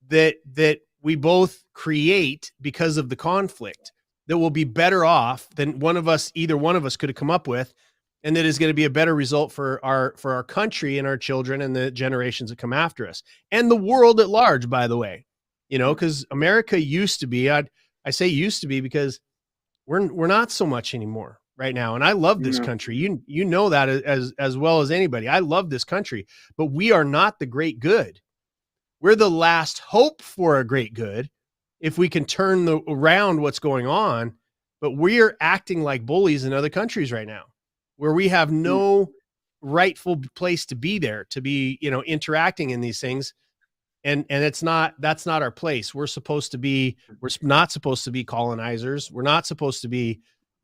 S2: that we both create because of the conflict, that will be better off than either one of us could have come up with, and that is going to be a better result for our country and our children and the generations that come after us and the world at large, by the way. Because America used to be, I say used to be because we're not so much anymore right now. And I love this
S1: No.
S2: country. You know that as well as anybody. I love this country, but we are not the great good. We're the last hope for a great good if we can turn around what's going on. But we're acting like bullies in other countries right now, where we have
S1: Mm.
S2: no rightful place to be there, to be, interacting in these things. And that's not our place. We're not supposed to be colonizers. We're not supposed to be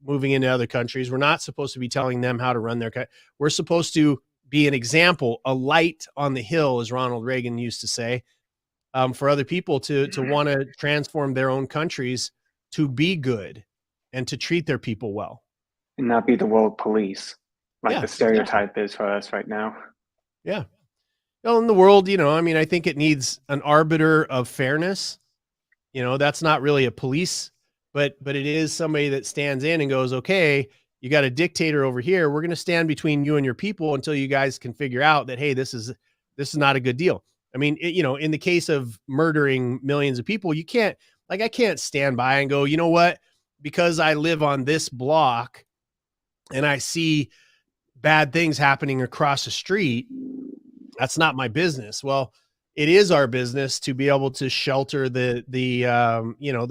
S2: moving into other countries. We're not supposed to be telling them how to run their country. We're supposed to be an example, a light on the hill, as Ronald Reagan used to say, for other people to want to transform their own countries to be good and to treat their people well.
S1: And not be the world police, like
S2: Yeah,
S1: the
S2: exactly.
S1: stereotype is for us right now.
S2: Yeah. Well, in the world, I think it needs an arbiter of fairness. That's not really a police, but it is somebody that stands in and goes, okay, you got a dictator over here. We're going to stand between you and your people until you guys can figure out that, hey, this is not a good deal. I mean, in the case of murdering millions of people, I can't stand by and go, you know what? Because I live on this block and I see bad things happening across the street, that's not my business. Well, it is our business to be able to shelter the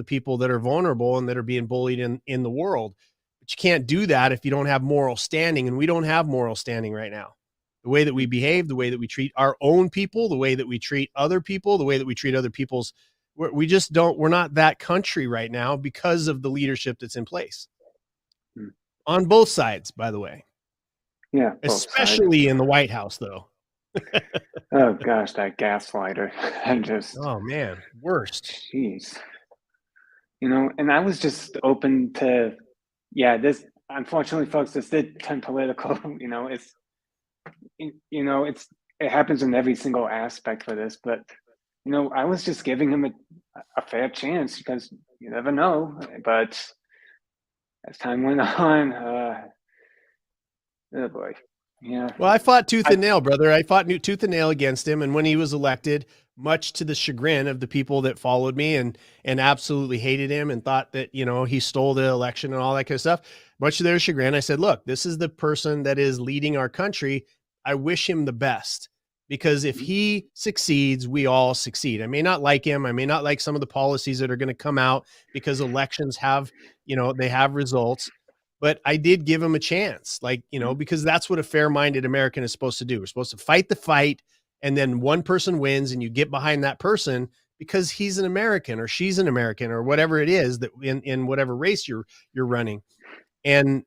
S2: people that are vulnerable and that are being bullied in the world. But you can't do that if you don't have moral standing, and we don't have moral standing right now. The way that we behave, the way that we treat our own people, the way that we treat other people, the way that we treat other people's, we're not that country right now because of the leadership that's in place on both sides, by the way,
S1: Yeah, both sides.
S2: especially in the White House, though.
S1: Oh gosh, that gaslighter. I just,
S2: Oh man, worst.
S1: jeez. And I was just open to, yeah, this, unfortunately, folks, this did turn political. It happens in every single aspect for this, but, I was just giving him a fair chance because you never know. But as time went on, oh boy. Yeah.
S2: Well, I fought tooth
S1: I,
S2: and nail, brother. I fought tooth and nail against him, and when he was elected, much to the chagrin of the people that followed me and absolutely hated him and thought that he stole the election and all that kind of stuff, much to their chagrin, I said, "Look, this is the person that is leading our country. I wish him the best because if he succeeds, we all succeed. I may not like him. I may not like some of the policies that are going to come out because elections have, they have results." But I did give him a chance, because that's what a fair-minded American is supposed to do. We're supposed to fight the fight, and then one person wins, and you get behind that person because he's an American or she's an American or whatever it is that in whatever race you're running. And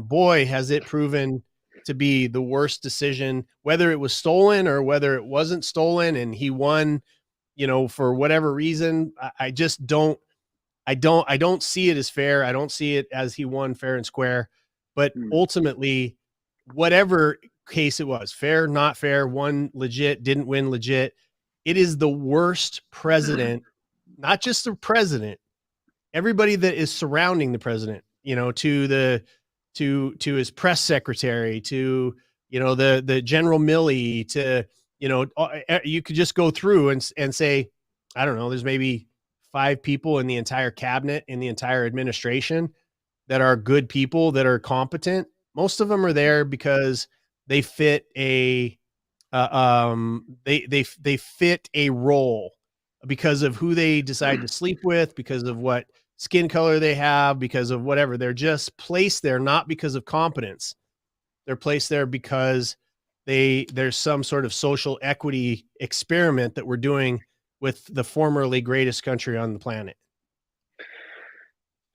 S2: boy, has it proven to be the worst decision, whether it was stolen or whether it wasn't stolen, and he won, for whatever reason. I just don't. I don't see it as fair. I don't see it as he won fair and square. But ultimately, whatever case it was, fair, not fair, won legit, didn't win legit, it is the worst president, not just the president, everybody that is surrounding the president, to his press secretary, to, the General Milley, to, you could just go through and say, I don't know, there's maybe 5 people in the entire cabinet, in the entire administration that are good people, that are competent. Most of them are there because they fit they fit a role, because of who they decide to sleep with, because of what skin color they have, because of whatever. They're just placed there not because of competence. They're placed there because there's some sort of social equity experiment that we're doing with the formerly greatest country on the planet.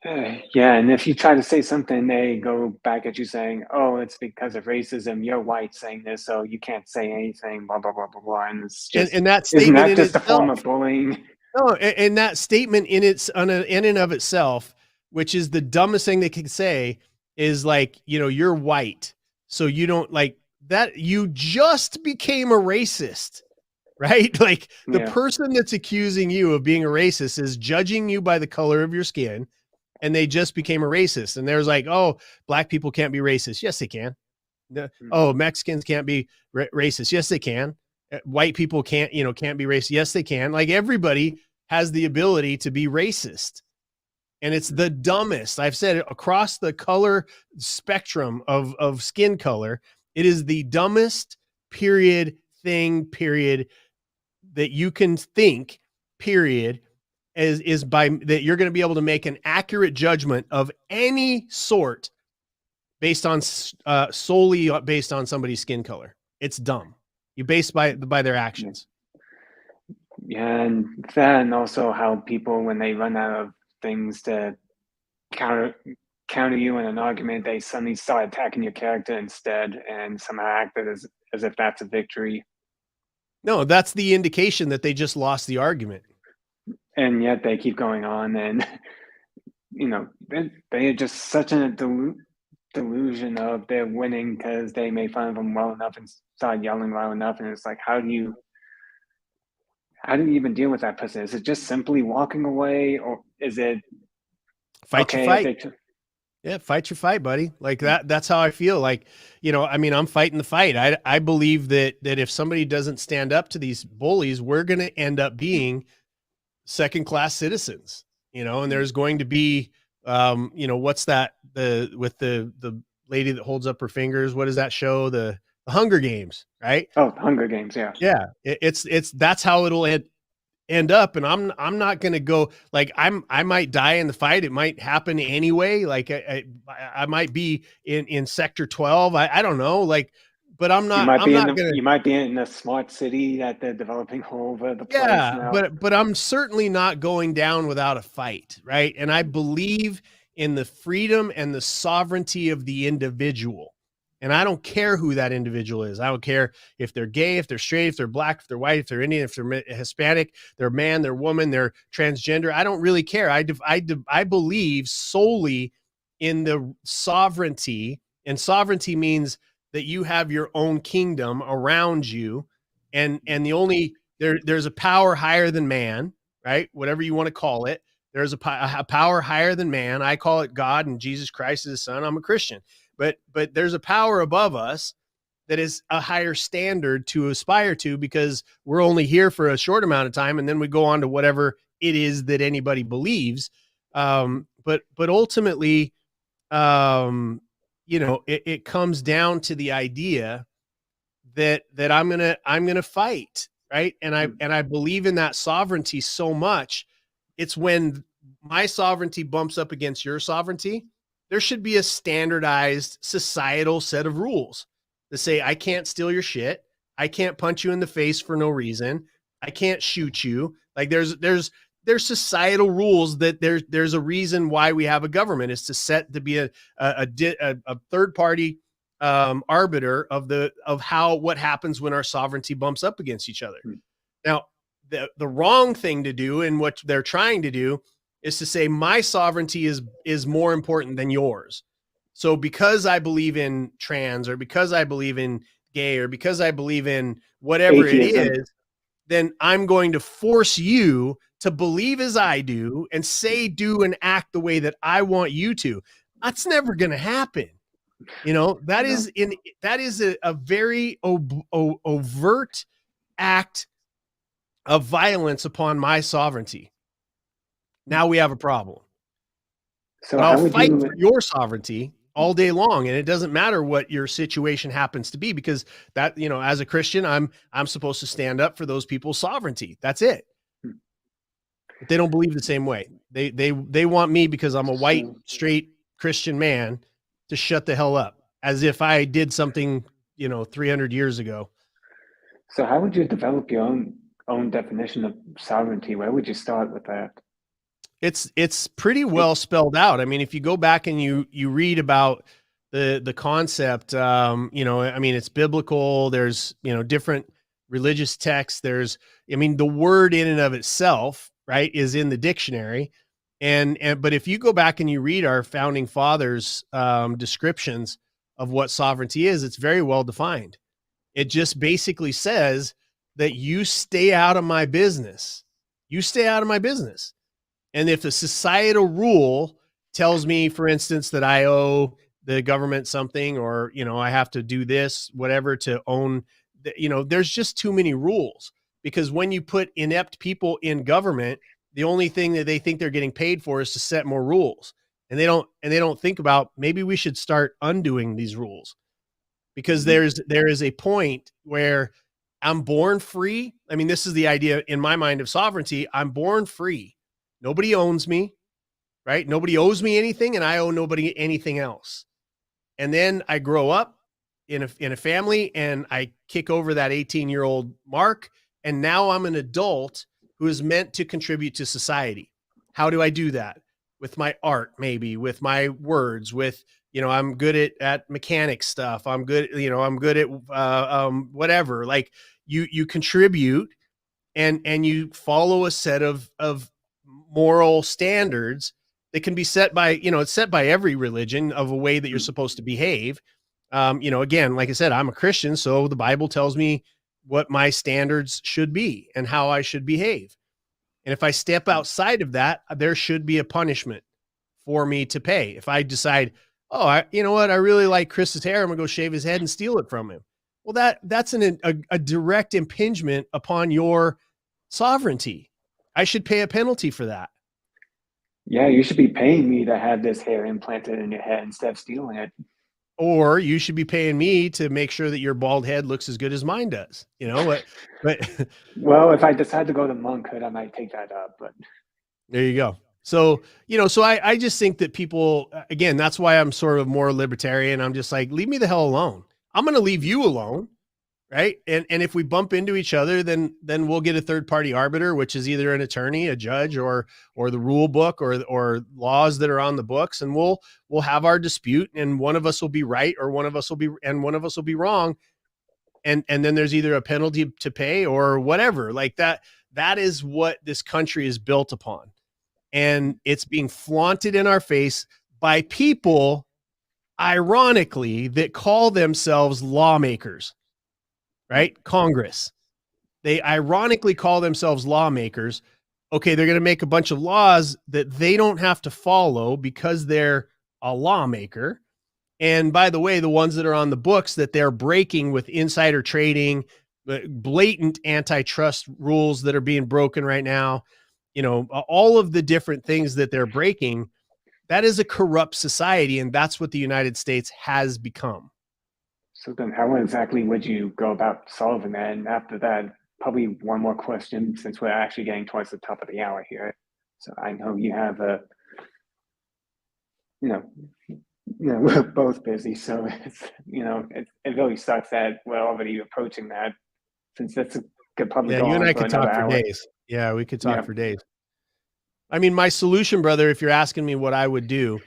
S1: Yeah, and if you try to say something, they go back at you saying, "Oh, it's because of racism. You're white saying this, so you can't say anything." Blah blah blah blah blah. And it's just,
S2: And that
S1: isn't
S2: statement
S1: that
S2: in
S1: just a form
S2: itself,
S1: of bullying?
S2: no, and that statement in and of itself, which is the dumbest thing they can say, is like, you're white, so you don't like that. You just became a racist, right? Like, the
S1: Yeah,
S2: person that's accusing you of being a racist is judging you by the color of your skin, and they just became a racist. And there's like, oh, black people can't be racist. Yes, they can. Oh, Mexicans can't be racist. Yes, they can. White people can't be racist. Yes, they can. Like, everybody has the ability to be racist. And it's the dumbest. I've said it across the color spectrum of skin color. It is the dumbest period that you can think, period, is by that you're going to be able to make an accurate judgment of any sort based on solely based on somebody's skin color. It's dumb. You base by their actions.
S1: yeah, and that, and also how people, when they run out of things to counter you in an argument, they suddenly start attacking your character instead, and somehow act as if that's a victory.
S2: No, that's the indication that they just lost the argument.
S1: And yet they keep going on, and they're just such a delusion of they're winning because they made fun of them well enough and start yelling loud enough. And it's like, how do you even deal with that person? Is it just simply walking away, or is it
S2: fight your fight? Yeah, fight your fight, buddy. Like that's how I feel. Like, I'm fighting the fight. I believe that if somebody doesn't stand up to these bullies, we're going to end up being second-class citizens, and there's going to be, what's that, with the lady that holds up her fingers, what is that show? The Hunger Games, right?
S1: Oh, Hunger Games. Yeah.
S2: Yeah. It's that's how it'll end up. And I'm not going to go, like, I might die in the fight. It might happen anyway. Like I might be in sector 12. I don't know. Like, but I'm not,
S1: you might be in a smart city that they're developing all over the place now.
S2: But I'm certainly not going down without a fight. Right. And I believe in the freedom and the sovereignty of the individual. And I don't care who that individual is. I don't care if they're gay, if they're straight, if they're black, if they're white, if they're Indian, if they're Hispanic, they're man, they're woman, they're transgender. I don't really care. I believe solely in the sovereignty, and sovereignty means that you have your own kingdom around you, and there's a power higher than man, right? Whatever you want to call it. There's a power higher than man. I call it God, and Jesus Christ is his son. I'm a Christian. But there's a power above us that is a higher standard to aspire to, because we're only here for a short amount of time, and then we go on to whatever it is that anybody believes. But ultimately, it comes down to the idea that I'm gonna fight, right? And I believe in that sovereignty so much. It's when my sovereignty bumps up against your sovereignty, there should be a standardized societal set of rules that say, I can't steal your shit. I can't punch you in the face for no reason. I can't shoot you. Like there's societal rules that there's a reason why we have a government, is to be a third party arbiter of what happens when our sovereignty bumps up against each other. Now, the wrong thing to do, and what they're trying to do, is to say my sovereignty is more important than yours. So because I believe in trans, or because I believe in gay, or because I believe in whatever Atheism. It is, then I'm going to force you to believe as I do and say, do, and act the way that I want you to. That's never going to happen. You know, that is a very overt act of violence upon my sovereignty. Now we have a problem.
S1: So
S2: but I'll
S1: how would
S2: fight
S1: you?
S2: for your sovereignty all day long, and it doesn't matter what your situation happens to be, because that, you know, as a Christian, I'm supposed to stand up for those people's sovereignty. That's it. But they don't believe the same way. They want me, because I'm a white, straight Christian man, to shut the hell up, as if I did something, you know, 300 years ago.
S1: So how would you develop your own definition of sovereignty? Where would you start with that?
S2: It's pretty well spelled out. I mean, if you go back and you read about the concept, you know, I mean, it's biblical. There's, you know, different religious texts. There's, I mean, the word in and of itself, right, is in the dictionary. But if you go back and you read our founding fathers' descriptions of what sovereignty is, it's very well defined. It just basically says that you stay out of my business. You stay out of my business. And if a societal rule tells me, for instance, that I owe the government something, or, you know, I have to do this, whatever, to own, you know, there's just too many rules. Because when you put inept people in government, the only thing that they think they're getting paid for is to set more rules. And they don't think about, maybe we should start undoing these rules. Because there is a point where I'm born free. I mean, this is the idea in my mind of sovereignty. I'm born free. Nobody owns me, right? Nobody owes me anything, and I owe nobody anything else. And then I grow up in a family, and I kick over that 18-year-old mark, and now I'm an adult who is meant to contribute to society. How do I do that? With my art, maybe, with my words, with, you know, I'm good at mechanic stuff. I'm good, you know, I'm good at whatever. Like you contribute, and you follow a set of moral standards that can be set by, you know, it's set by every religion of a way that you're supposed to behave. You know, again, like I said, I'm a Christian, so the Bible tells me what my standards should be and how I should behave. And if I step outside of that, there should be a punishment for me to pay. If I decide, oh, you know what, I really like Chris's hair, I'm gonna go shave his head and steal it from him. Well, that's a direct impingement upon your sovereignty. I should pay a penalty for that.
S1: Yeah, you should be paying me to have this hair implanted in your head instead of stealing it.
S2: Or you should be paying me to make sure that your bald head looks as good as mine does. You know what? But
S1: Well, if I decide to go to monkhood, I might take that up. But
S2: there you go. So, you know, so I just think that people, again, that's why I'm sort of more libertarian. I'm just like, leave me the hell alone. I'm going to leave you alone. Right. And if we bump into each other, then we'll get a third party arbiter, which is either an attorney, a judge, or the rule book, or laws that are on the books. And we'll have our dispute, and one of us will be right, or one of us will be wrong. And then there's either a penalty to pay or whatever. Like that is what this country is built upon. And it's being flaunted in our face by people, ironically, that call themselves lawmakers. Right? Congress. They ironically call themselves lawmakers. Okay, they're going to make a bunch of laws that they don't have to follow because they're a lawmaker. And by the way, the ones that are on the books that they're breaking with insider trading, blatant antitrust rules that are being broken right now, you know, all of the different things that they're breaking, that is a corrupt society. And that's what the United States has become.
S1: so then how exactly would you go about solving that? And after that, probably one more question, since we're actually getting towards the top of the hour here. So I know you have we're both busy, so it's, it really sucks that we're already approaching that, since this could probably go
S2: you and
S1: on
S2: I
S1: for
S2: could
S1: another
S2: talk for
S1: hour.
S2: days. Yeah, we could talk for days. I mean, my solution, brother, if you're asking me what I would do,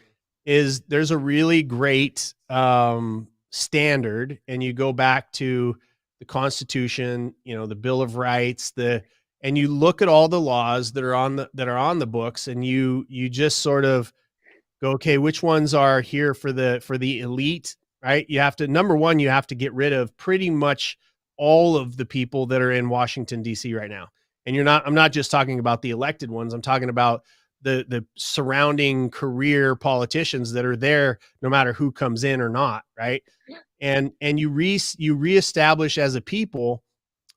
S2: is there's a really great standard, and you go back to the Constitution, you know, the Bill of Rights, and you look at all the laws that are on the books, and you just sort of go, okay, which ones are here for the elite, right? You have to, number one, you have to get rid of pretty much all of the people that are in Washington, D.C. right now. And I'm not just talking about the elected ones. I'm talking about the surrounding career politicians that are there no matter who comes in or not. Right. And you reestablish as a people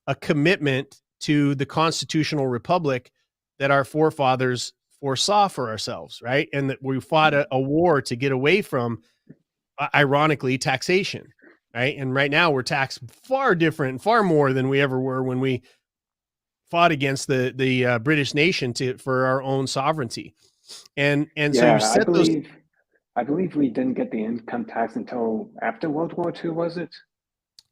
S2: a commitment to the constitutional republic that our forefathers foresaw for ourselves. Right. And that we fought a war to get away from, ironically, taxation. Right. And right now we're taxed far different, far more than we ever were when we fought against the British nation for our own sovereignty. And so you
S1: Yeah,
S2: set those.
S1: I believe we didn't get the income tax until after World War II, was it?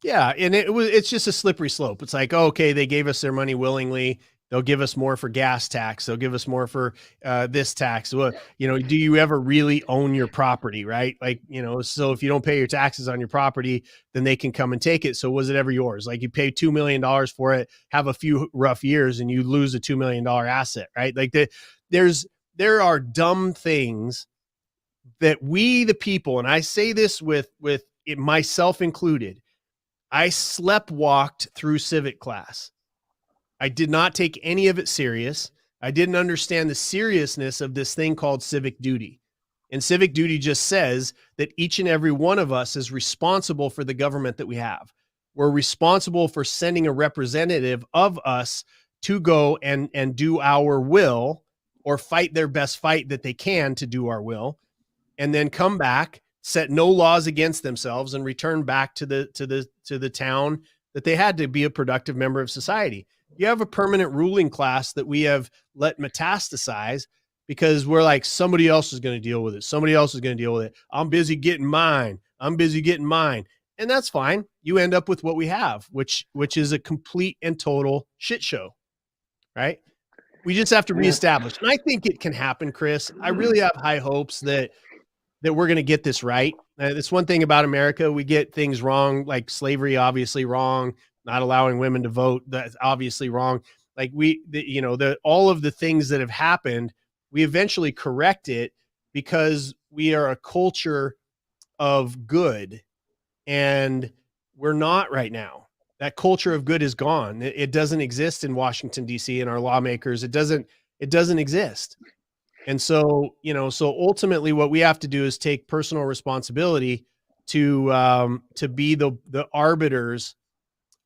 S2: Yeah, and it's just a slippery slope. It's like, oh, okay, they gave us their money willingly. They'll give us more for gas tax. They'll give us more for this tax. Well, do you ever really own your property, right? Like, so if you don't pay your taxes on your property, then they can come and take it. So was it ever yours? Like you pay $2 million for it, have a few rough years, and you lose a $2 million asset, right? Like there are dumb things that we, the people, and I say this with it, myself included, I sleptwalked through civic class. I did not take any of it serious. I didn't understand the seriousness of this thing called civic duty. And civic duty just says that each and every one of us is responsible for the government that we have. We're responsible for sending a representative of us to go and do our will, or fight their best fight that they can to do our will, and then come back, set no laws against themselves, and return back to the town that they had to be a productive member of society. You have a permanent ruling class that we have let metastasize because we're like, somebody else is going to deal with it. Somebody else is going to deal with it. I'm busy getting mine. I'm busy getting mine. And that's fine. You end up with what we have, which is a complete and total shit show, right? We just have to reestablish. And I think it can happen, Chris. I really have high hopes that we're going to get this right. That's one thing about America. We get things wrong, like slavery, obviously wrong, not allowing women to vote. That's obviously wrong. Like all of the things that have happened, we eventually correct it because we are a culture of good, and we're not right now. That culture of good is gone. It doesn't exist in Washington, D.C. and our lawmakers. It doesn't exist. And so, so ultimately what we have to do is take personal responsibility to be the arbiters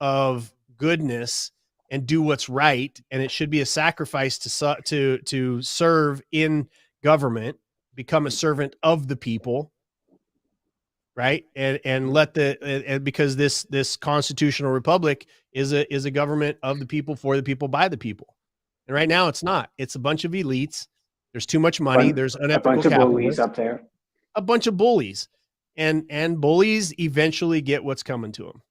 S2: of goodness and do what's right. And it should be a sacrifice to serve in government, become a servant of the people. Right. And because this constitutional republic is a government of the people, for the people, by the people. And right now it's not. It's a bunch of elites. There's too much money. There's
S1: a
S2: unethical
S1: bunch of bullies
S2: capitalists,
S1: up there.
S2: a bunch of bullies, and bullies eventually get what's coming to them.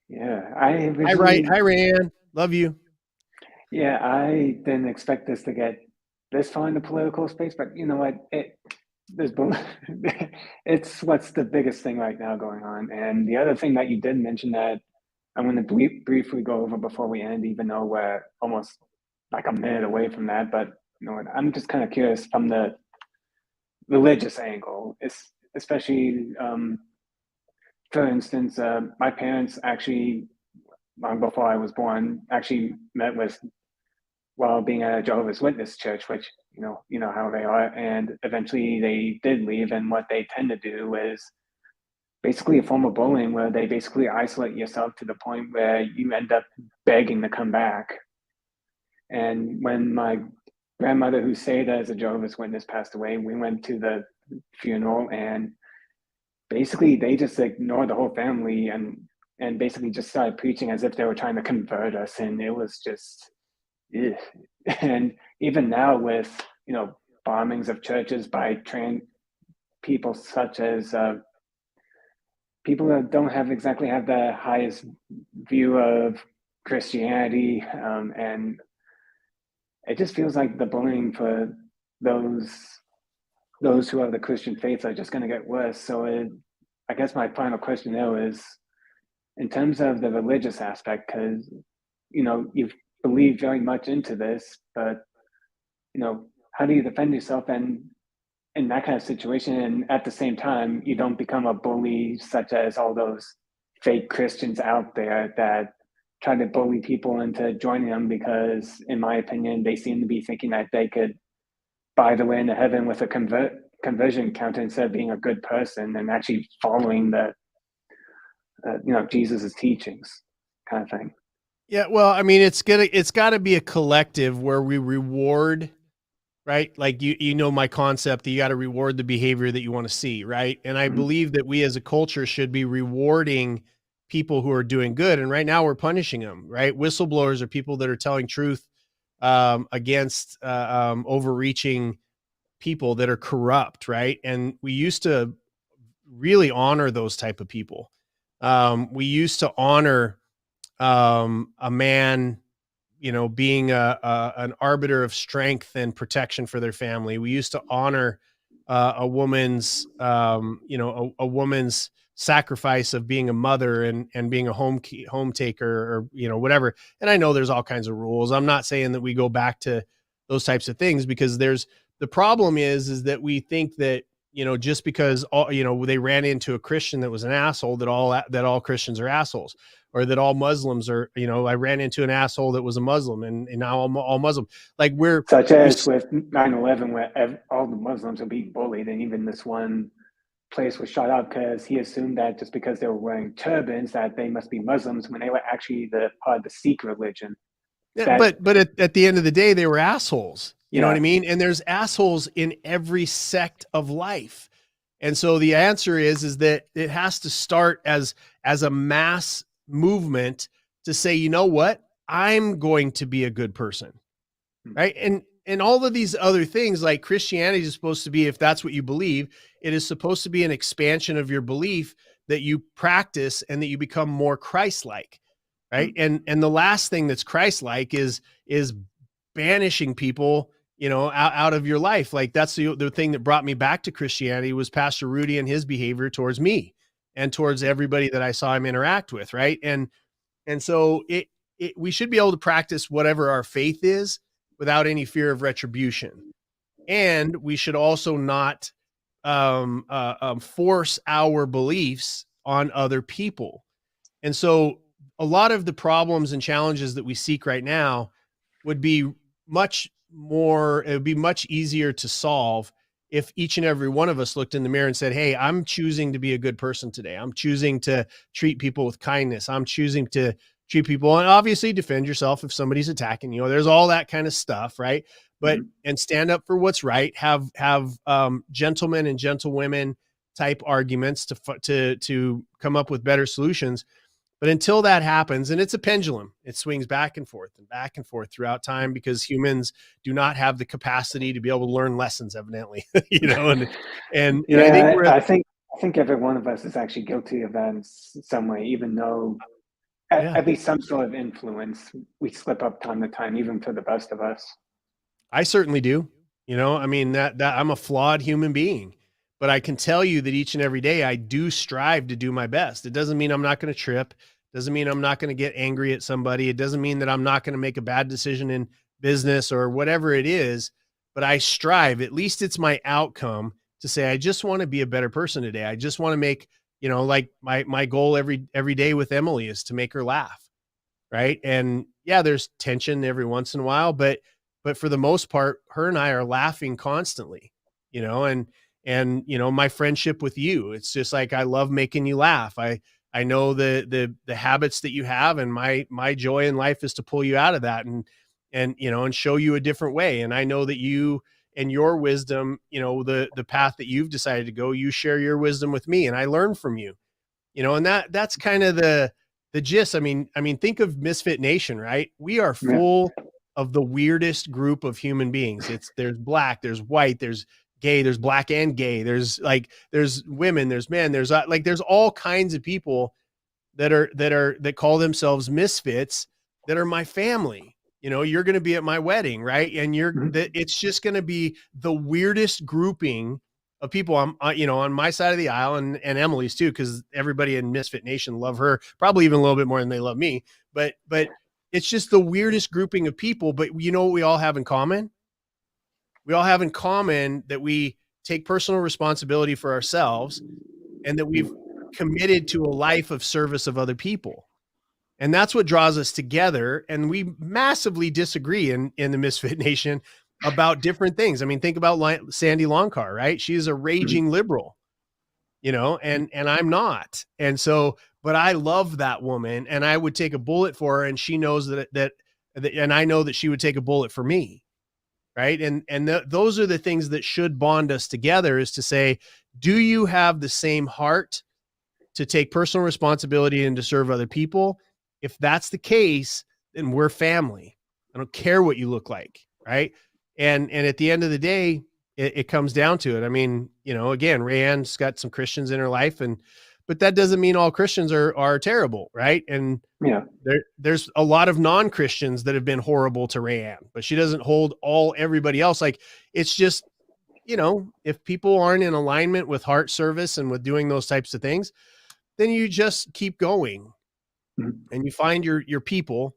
S1: Yeah,
S2: Hi, Ryan. Love you.
S1: Yeah, I didn't expect this to get this far in the political space, but you know what? It's what's the biggest thing right now going on. And the other thing that you did mention that I'm going to briefly go over before we end, even though we're almost like a minute away from that. But I'm just kind of curious from the religious angle, especially for instance, my parents actually, long before I was born, actually met with while being at a Jehovah's Witness church, which you know how they are, and eventually they did leave. And what they tend to do is basically a form of bullying, where they basically isolate yourself to the point where you end up begging to come back. And when my grandmother, who stayed as a Jehovah's Witness, passed away, we went to the funeral, and basically they just ignored the whole family and basically just started preaching as if they were trying to convert us. And it was just, ugh. And even now with bombings of churches by people such as people that don't exactly have the highest view of Christianity, and it just feels like the bullying for those who have the Christian faith are just going to get worse. So I guess my final question though is, in terms of the religious aspect, because you've believed very much into this, but how do you defend yourself and in that kind of situation, and at the same time you don't become a bully such as all those fake Christians out there that try to bully people into joining them because, in my opinion, they seem to be thinking that they could buy the way into heaven with a conversion counter instead of being a good person and actually following the Jesus's teachings, kind of thing.
S2: Yeah, well, I mean, it's got to be a collective where we reward, right? Like you know my concept that you got to reward the behavior that you want to see, right? And I
S1: Mhm.
S2: believe that we as a culture should be rewarding people who are doing good, and right now we're punishing them, right? Whistleblowers are people that are telling truth against overreaching people that are corrupt, right? And we used to really honor those type of people. We used to honor a man, being an arbiter of strength and protection for their family. We used to honor a woman's, a woman's sacrifice of being a mother and being a home taker, or whatever. And I know there's all kinds of rules. I'm not saying that we go back to those types of things, because the problem is that we think that just because they ran into a Christian that was an asshole, that all Christians are assholes, or that all Muslims are, I ran into an asshole that was a Muslim, and now I'm all Muslim. Like
S1: Such
S2: we've,
S1: as with 9/11, where all the Muslims are being bullied, and even this one place was shot up because he assumed that just because they were wearing turbans that they must be Muslims when they were actually the part of the Sikh religion.
S2: yeah,
S1: That
S2: but at the end of the day, they were assholes. You know what I
S1: yeah,
S2: mean? And there's assholes in every sect of life. And so the answer is that it has to start as a mass movement to say, you know what? I'm going to be a good person. Right. And all of these other things, like Christianity is supposed to be, if that's what you believe, it is supposed to be an expansion of your belief that you practice and that you become more Christ-like. Right. And the last thing that's Christ-like is banishing people, out of your life. Like that's the thing that brought me back to Christianity was Pastor Rudy and his behavior towards me and towards everybody that I saw him interact with. Right. And so we should be able to practice whatever our faith is without any fear of retribution. And we should also not force our beliefs on other people. And so a lot of the problems and challenges that we seek right now would be it would be much easier to solve if each and every one of us looked in the mirror and said, hey, I'm choosing to be a good person today. I'm choosing to treat people with kindness. I'm choosing to treat people, and obviously defend yourself if somebody's attacking you. There's all that kind of stuff, right? But and stand up for what's right. Have gentlemen and gentlewomen type arguments to come up with better solutions. But until that happens, and it's a pendulum, it swings back and forth throughout time, because humans do not have the capacity to be able to learn lessons, evidently. And I think
S1: yeah.
S2: we're
S1: I think every one of us is actually guilty of that in some way, even though
S2: yeah.
S1: at least some sort of influence we slip up time to time, even for the best of us.
S2: I certainly do. I mean that I'm a flawed human being, but I can tell you that each and every day I do strive to do my best. It doesn't mean I'm not going to trip. Doesn't mean I'm not going to get angry at somebody. It doesn't mean that I'm not going to make a bad decision in business or whatever it is, but I strive. At least it's my outcome to say I just want to be a better person today. I just want to make, like my goal every day with Emily is to make her laugh. Right. And yeah, there's tension every once in a while, but for the most part, her and I are laughing constantly, and my friendship with you, it's just like, I love making you laugh. I know the habits that you have, and my joy in life is to pull you out of that and show you a different way. And I know that you and your wisdom, the path that you've decided to go, you share your wisdom with me and I learn from you, and that's kind of the gist. I mean, think of Misfit Nation, right? We are
S1: Yeah.
S2: full of the weirdest group of human beings. There's black, there's white, there's gay, there's black and gay. There's women, there's men, there's all kinds of people that call themselves misfits that are my family. You're going to be at my wedding, right? And it's just going to be the weirdest grouping of people. I'm, on my side of the aisle, and Emily's too, because everybody in Misfit Nation love her probably even a little bit more than they love me. But it's just the weirdest grouping of people. But you know what we all have in common? We all have in common that we take personal responsibility for ourselves, and that committed to a life of service of other people. And that's what draws us together. And we massively disagree in the Misfit Nation about different things. I mean, think about Sandy Longcar, right? She's a raging liberal, and I'm not. And so, but I love that woman, and I would take a bullet for her, and she knows that, and I know that she would take a bullet for me. Right. And those are the things that should bond us together, is to say, do you have the same heart to take personal responsibility and to serve other people? If that's the case, then we're family. I don't care what you look like. Right. And at the end of the day, it comes down to it. I mean, again, Rayanne's got some Christians in her life, but that doesn't mean all Christians are terrible. Right. And
S1: Yeah.
S2: There's a lot of non-Christians that have been horrible to Rayanne, but she doesn't hold everybody else. Like, it's just, if people aren't in alignment with heart service and with doing those types of things, then you just keep going and you find your people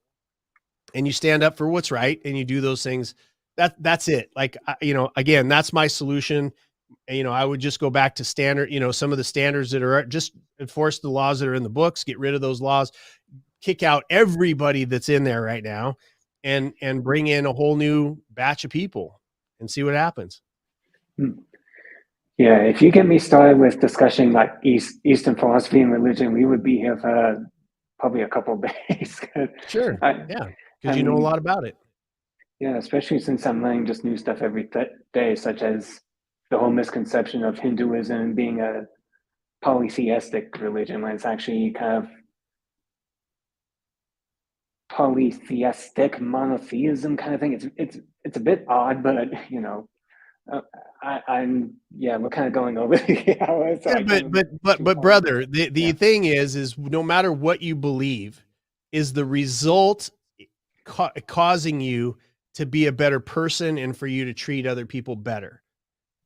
S2: and you stand up for what's right and you do those things. That's it. Like, again, that's my solution. I would just go back to standard, some of the standards that are, just enforce the laws that are in the books, get rid of those laws, kick out everybody that's in there right now, and bring in a whole new batch of people and see what happens.
S1: Yeah, if you get me started with discussing like Eastern philosophy and religion, we would be here for probably a couple of days.
S2: Sure. Yeah, because you know a lot about it.
S1: Yeah, especially since I'm learning just new stuff every day, such as the whole misconception of Hinduism being a polytheistic religion, when it's actually kind of polytheistic monotheism kind of thing. It's a bit odd, but we're kind of going over the hour. So
S2: but brother, the thing is no matter what you believe, is the result causing you to be a better person and for you to treat other people better.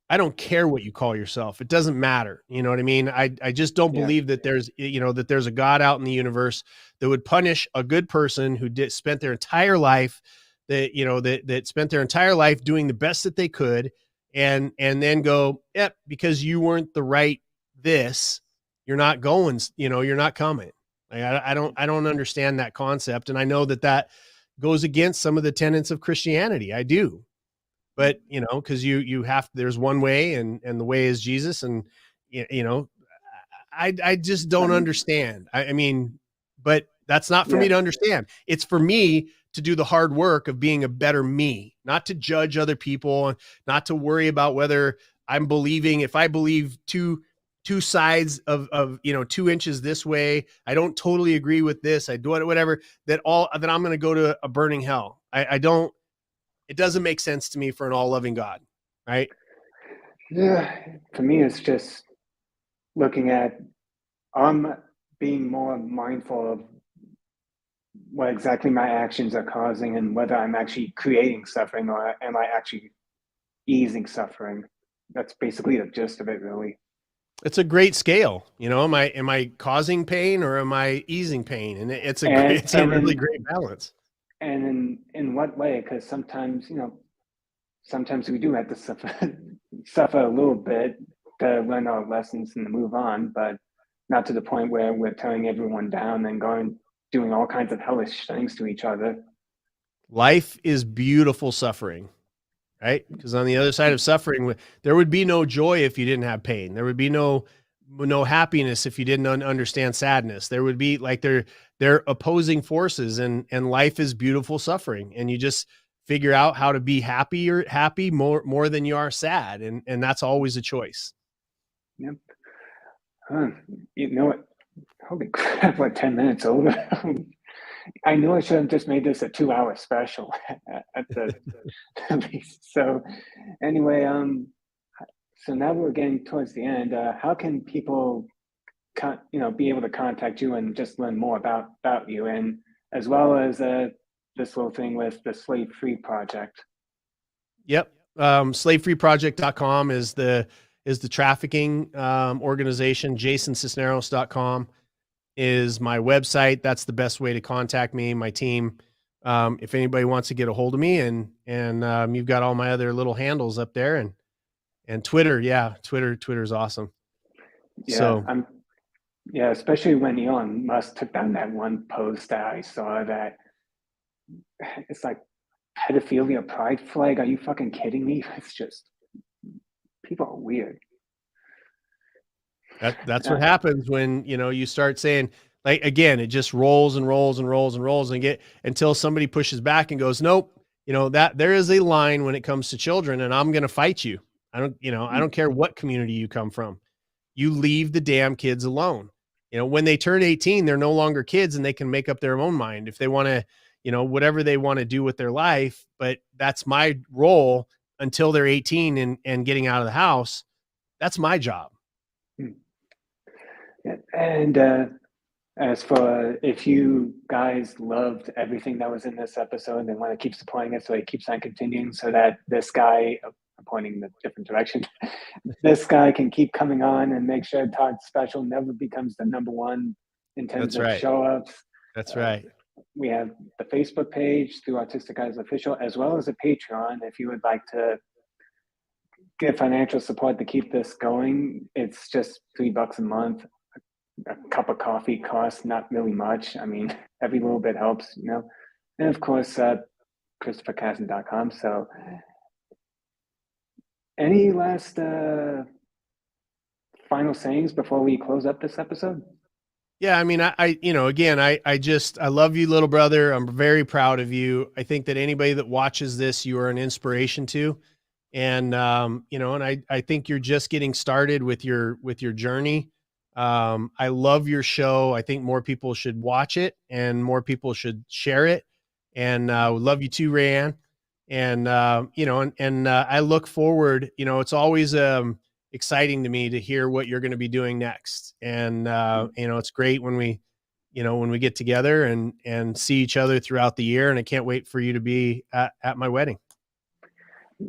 S2: I don't care what you call yourself. It doesn't matter. You know what I mean? I just don't believe that there's a God out in the universe that would punish a good person who spent their entire life that spent their entire life doing the best that they could, and then go, yep, because you weren't the right this, you're not going, you're not coming. Like, I don't understand that concept. And I know that goes against some of the tenets of Christianity. I do. But, cause you have, there's one way, and the way is Jesus. And, I just don't understand. I mean, but that's not for me to understand. It's for me to do the hard work of being a better me, not to judge other people, not to worry about whether I'm believing, if I believe two sides of 2 inches this way, I don't totally agree with this, I do it, whatever, that I'm going to go to a burning hell. It doesn't make sense to me for an all-loving God, right?
S1: Yeah, for me, it's just looking at, I'm being more mindful of what exactly my actions are causing and whether I'm actually creating suffering or am I actually easing suffering. That's basically the gist of it, really.
S2: It's a great scale. Am I causing pain or am I easing pain? And it's a really great balance.
S1: And in what way? Because sometimes we do have to suffer a little bit to learn our lessons and to move on, but not to the point where we're tearing everyone down and doing all kinds of hellish things to each other.
S2: Life is beautiful suffering, right? Because on the other side of suffering, there would be no joy if you didn't have pain. There would be no happiness if you didn't understand sadness. There would be, like, they're opposing forces, and life is beautiful suffering. And you just figure out how to be happy more than you are sad. And that's always a choice.
S1: Yep. You know what? Holy crap, like 10 minutes over. I know I should have just made this a 2-hour special at the least. So anyway, so now we're getting towards the end. How can people be able to contact you and just learn more about you, and as well as this little thing with the Slave Free Project?
S2: Yep. Slavefreeproject.com is the trafficking organization. JasonSisneros.com is my website. That's the best way to contact me, my team. If anybody wants to get a hold of me, and you've got all my other little handles up there, and Twitter. Yeah. Twitter's awesome.
S1: Yeah. So Yeah, especially when Elon Musk took down that one post that I saw that it's like pedophilia pride flag. Are you fucking kidding me? It's just people are weird.
S2: That's what happens when, you start saying, like, again, it just rolls and rolls and rolls and rolls and get until somebody pushes back and goes, nope, that there is a line when it comes to children, and I'm going to fight you. I don't care what community you come from. You leave the damn kids alone. When they turn 18, they're no longer kids and they can make up their own mind if they want to, whatever they want to do with their life. But that's my role until they're 18 and getting out of the house. That's my job.
S1: And as for if you guys loved everything that was in this episode and want to keep supporting it so it keeps on continuing so that this guy, I'm pointing in a different direction, this guy can keep coming on and make sure Todd's special never becomes the number one in terms of show-ups.
S2: That's right.
S1: We have the Facebook page, Thru Autistic Guys Official, as well as a Patreon. If you would like to give financial support to keep this going, it's just $3 a month. A cup of coffee costs not really much. I mean, every little bit helps, And of course, ChristopherCasson.com. So, any last final sayings before we close up this episode?
S2: Yeah, I mean, again, I love you, little brother. I'm very proud of you. I think that anybody that watches this, you are an inspiration to. And, and I think you're just getting started with your journey. I love your show. I think more people should watch it and more people should share it. And love you too, Rayanne. And I look forward. It's always exciting to me to hear what you're going to be doing next. And it's great when we get together and see each other throughout the year. And I can't wait for you to be at my wedding.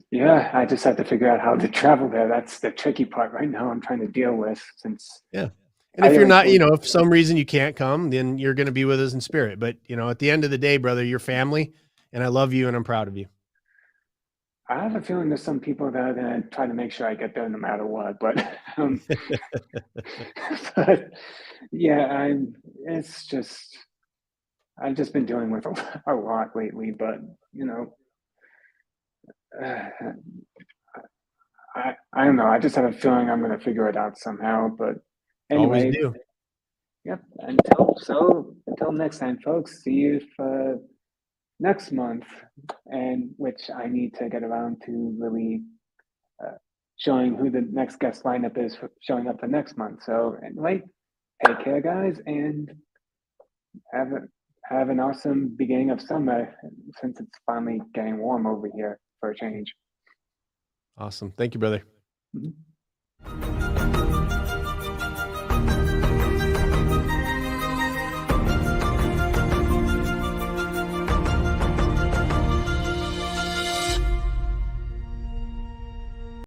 S1: Yeah, I just have to figure out how to travel there. That's the tricky part right now I'm trying to deal with since.
S2: Yeah. And if you're not, if for some reason you can't come, then you're going to be with us in spirit. But, at the end of the day, brother, you're family, and I love you and I'm proud of you.
S1: I have a feeling there's some people that are going to try to make sure I get there no matter what. But, but yeah, I've just been dealing with a lot lately, but, I don't know. I just have a feeling I'm going to figure it out somehow. But anyway,
S2: always do.
S1: Yep. Until next time, folks. See you for next month, and which I need to get around to really showing who the next guest lineup is for showing up for next month. So anyway, take care, guys, and have an awesome beginning of summer since it's finally getting warm over here for a change.
S2: Awesome. Thank you, brother.
S1: Mm-hmm.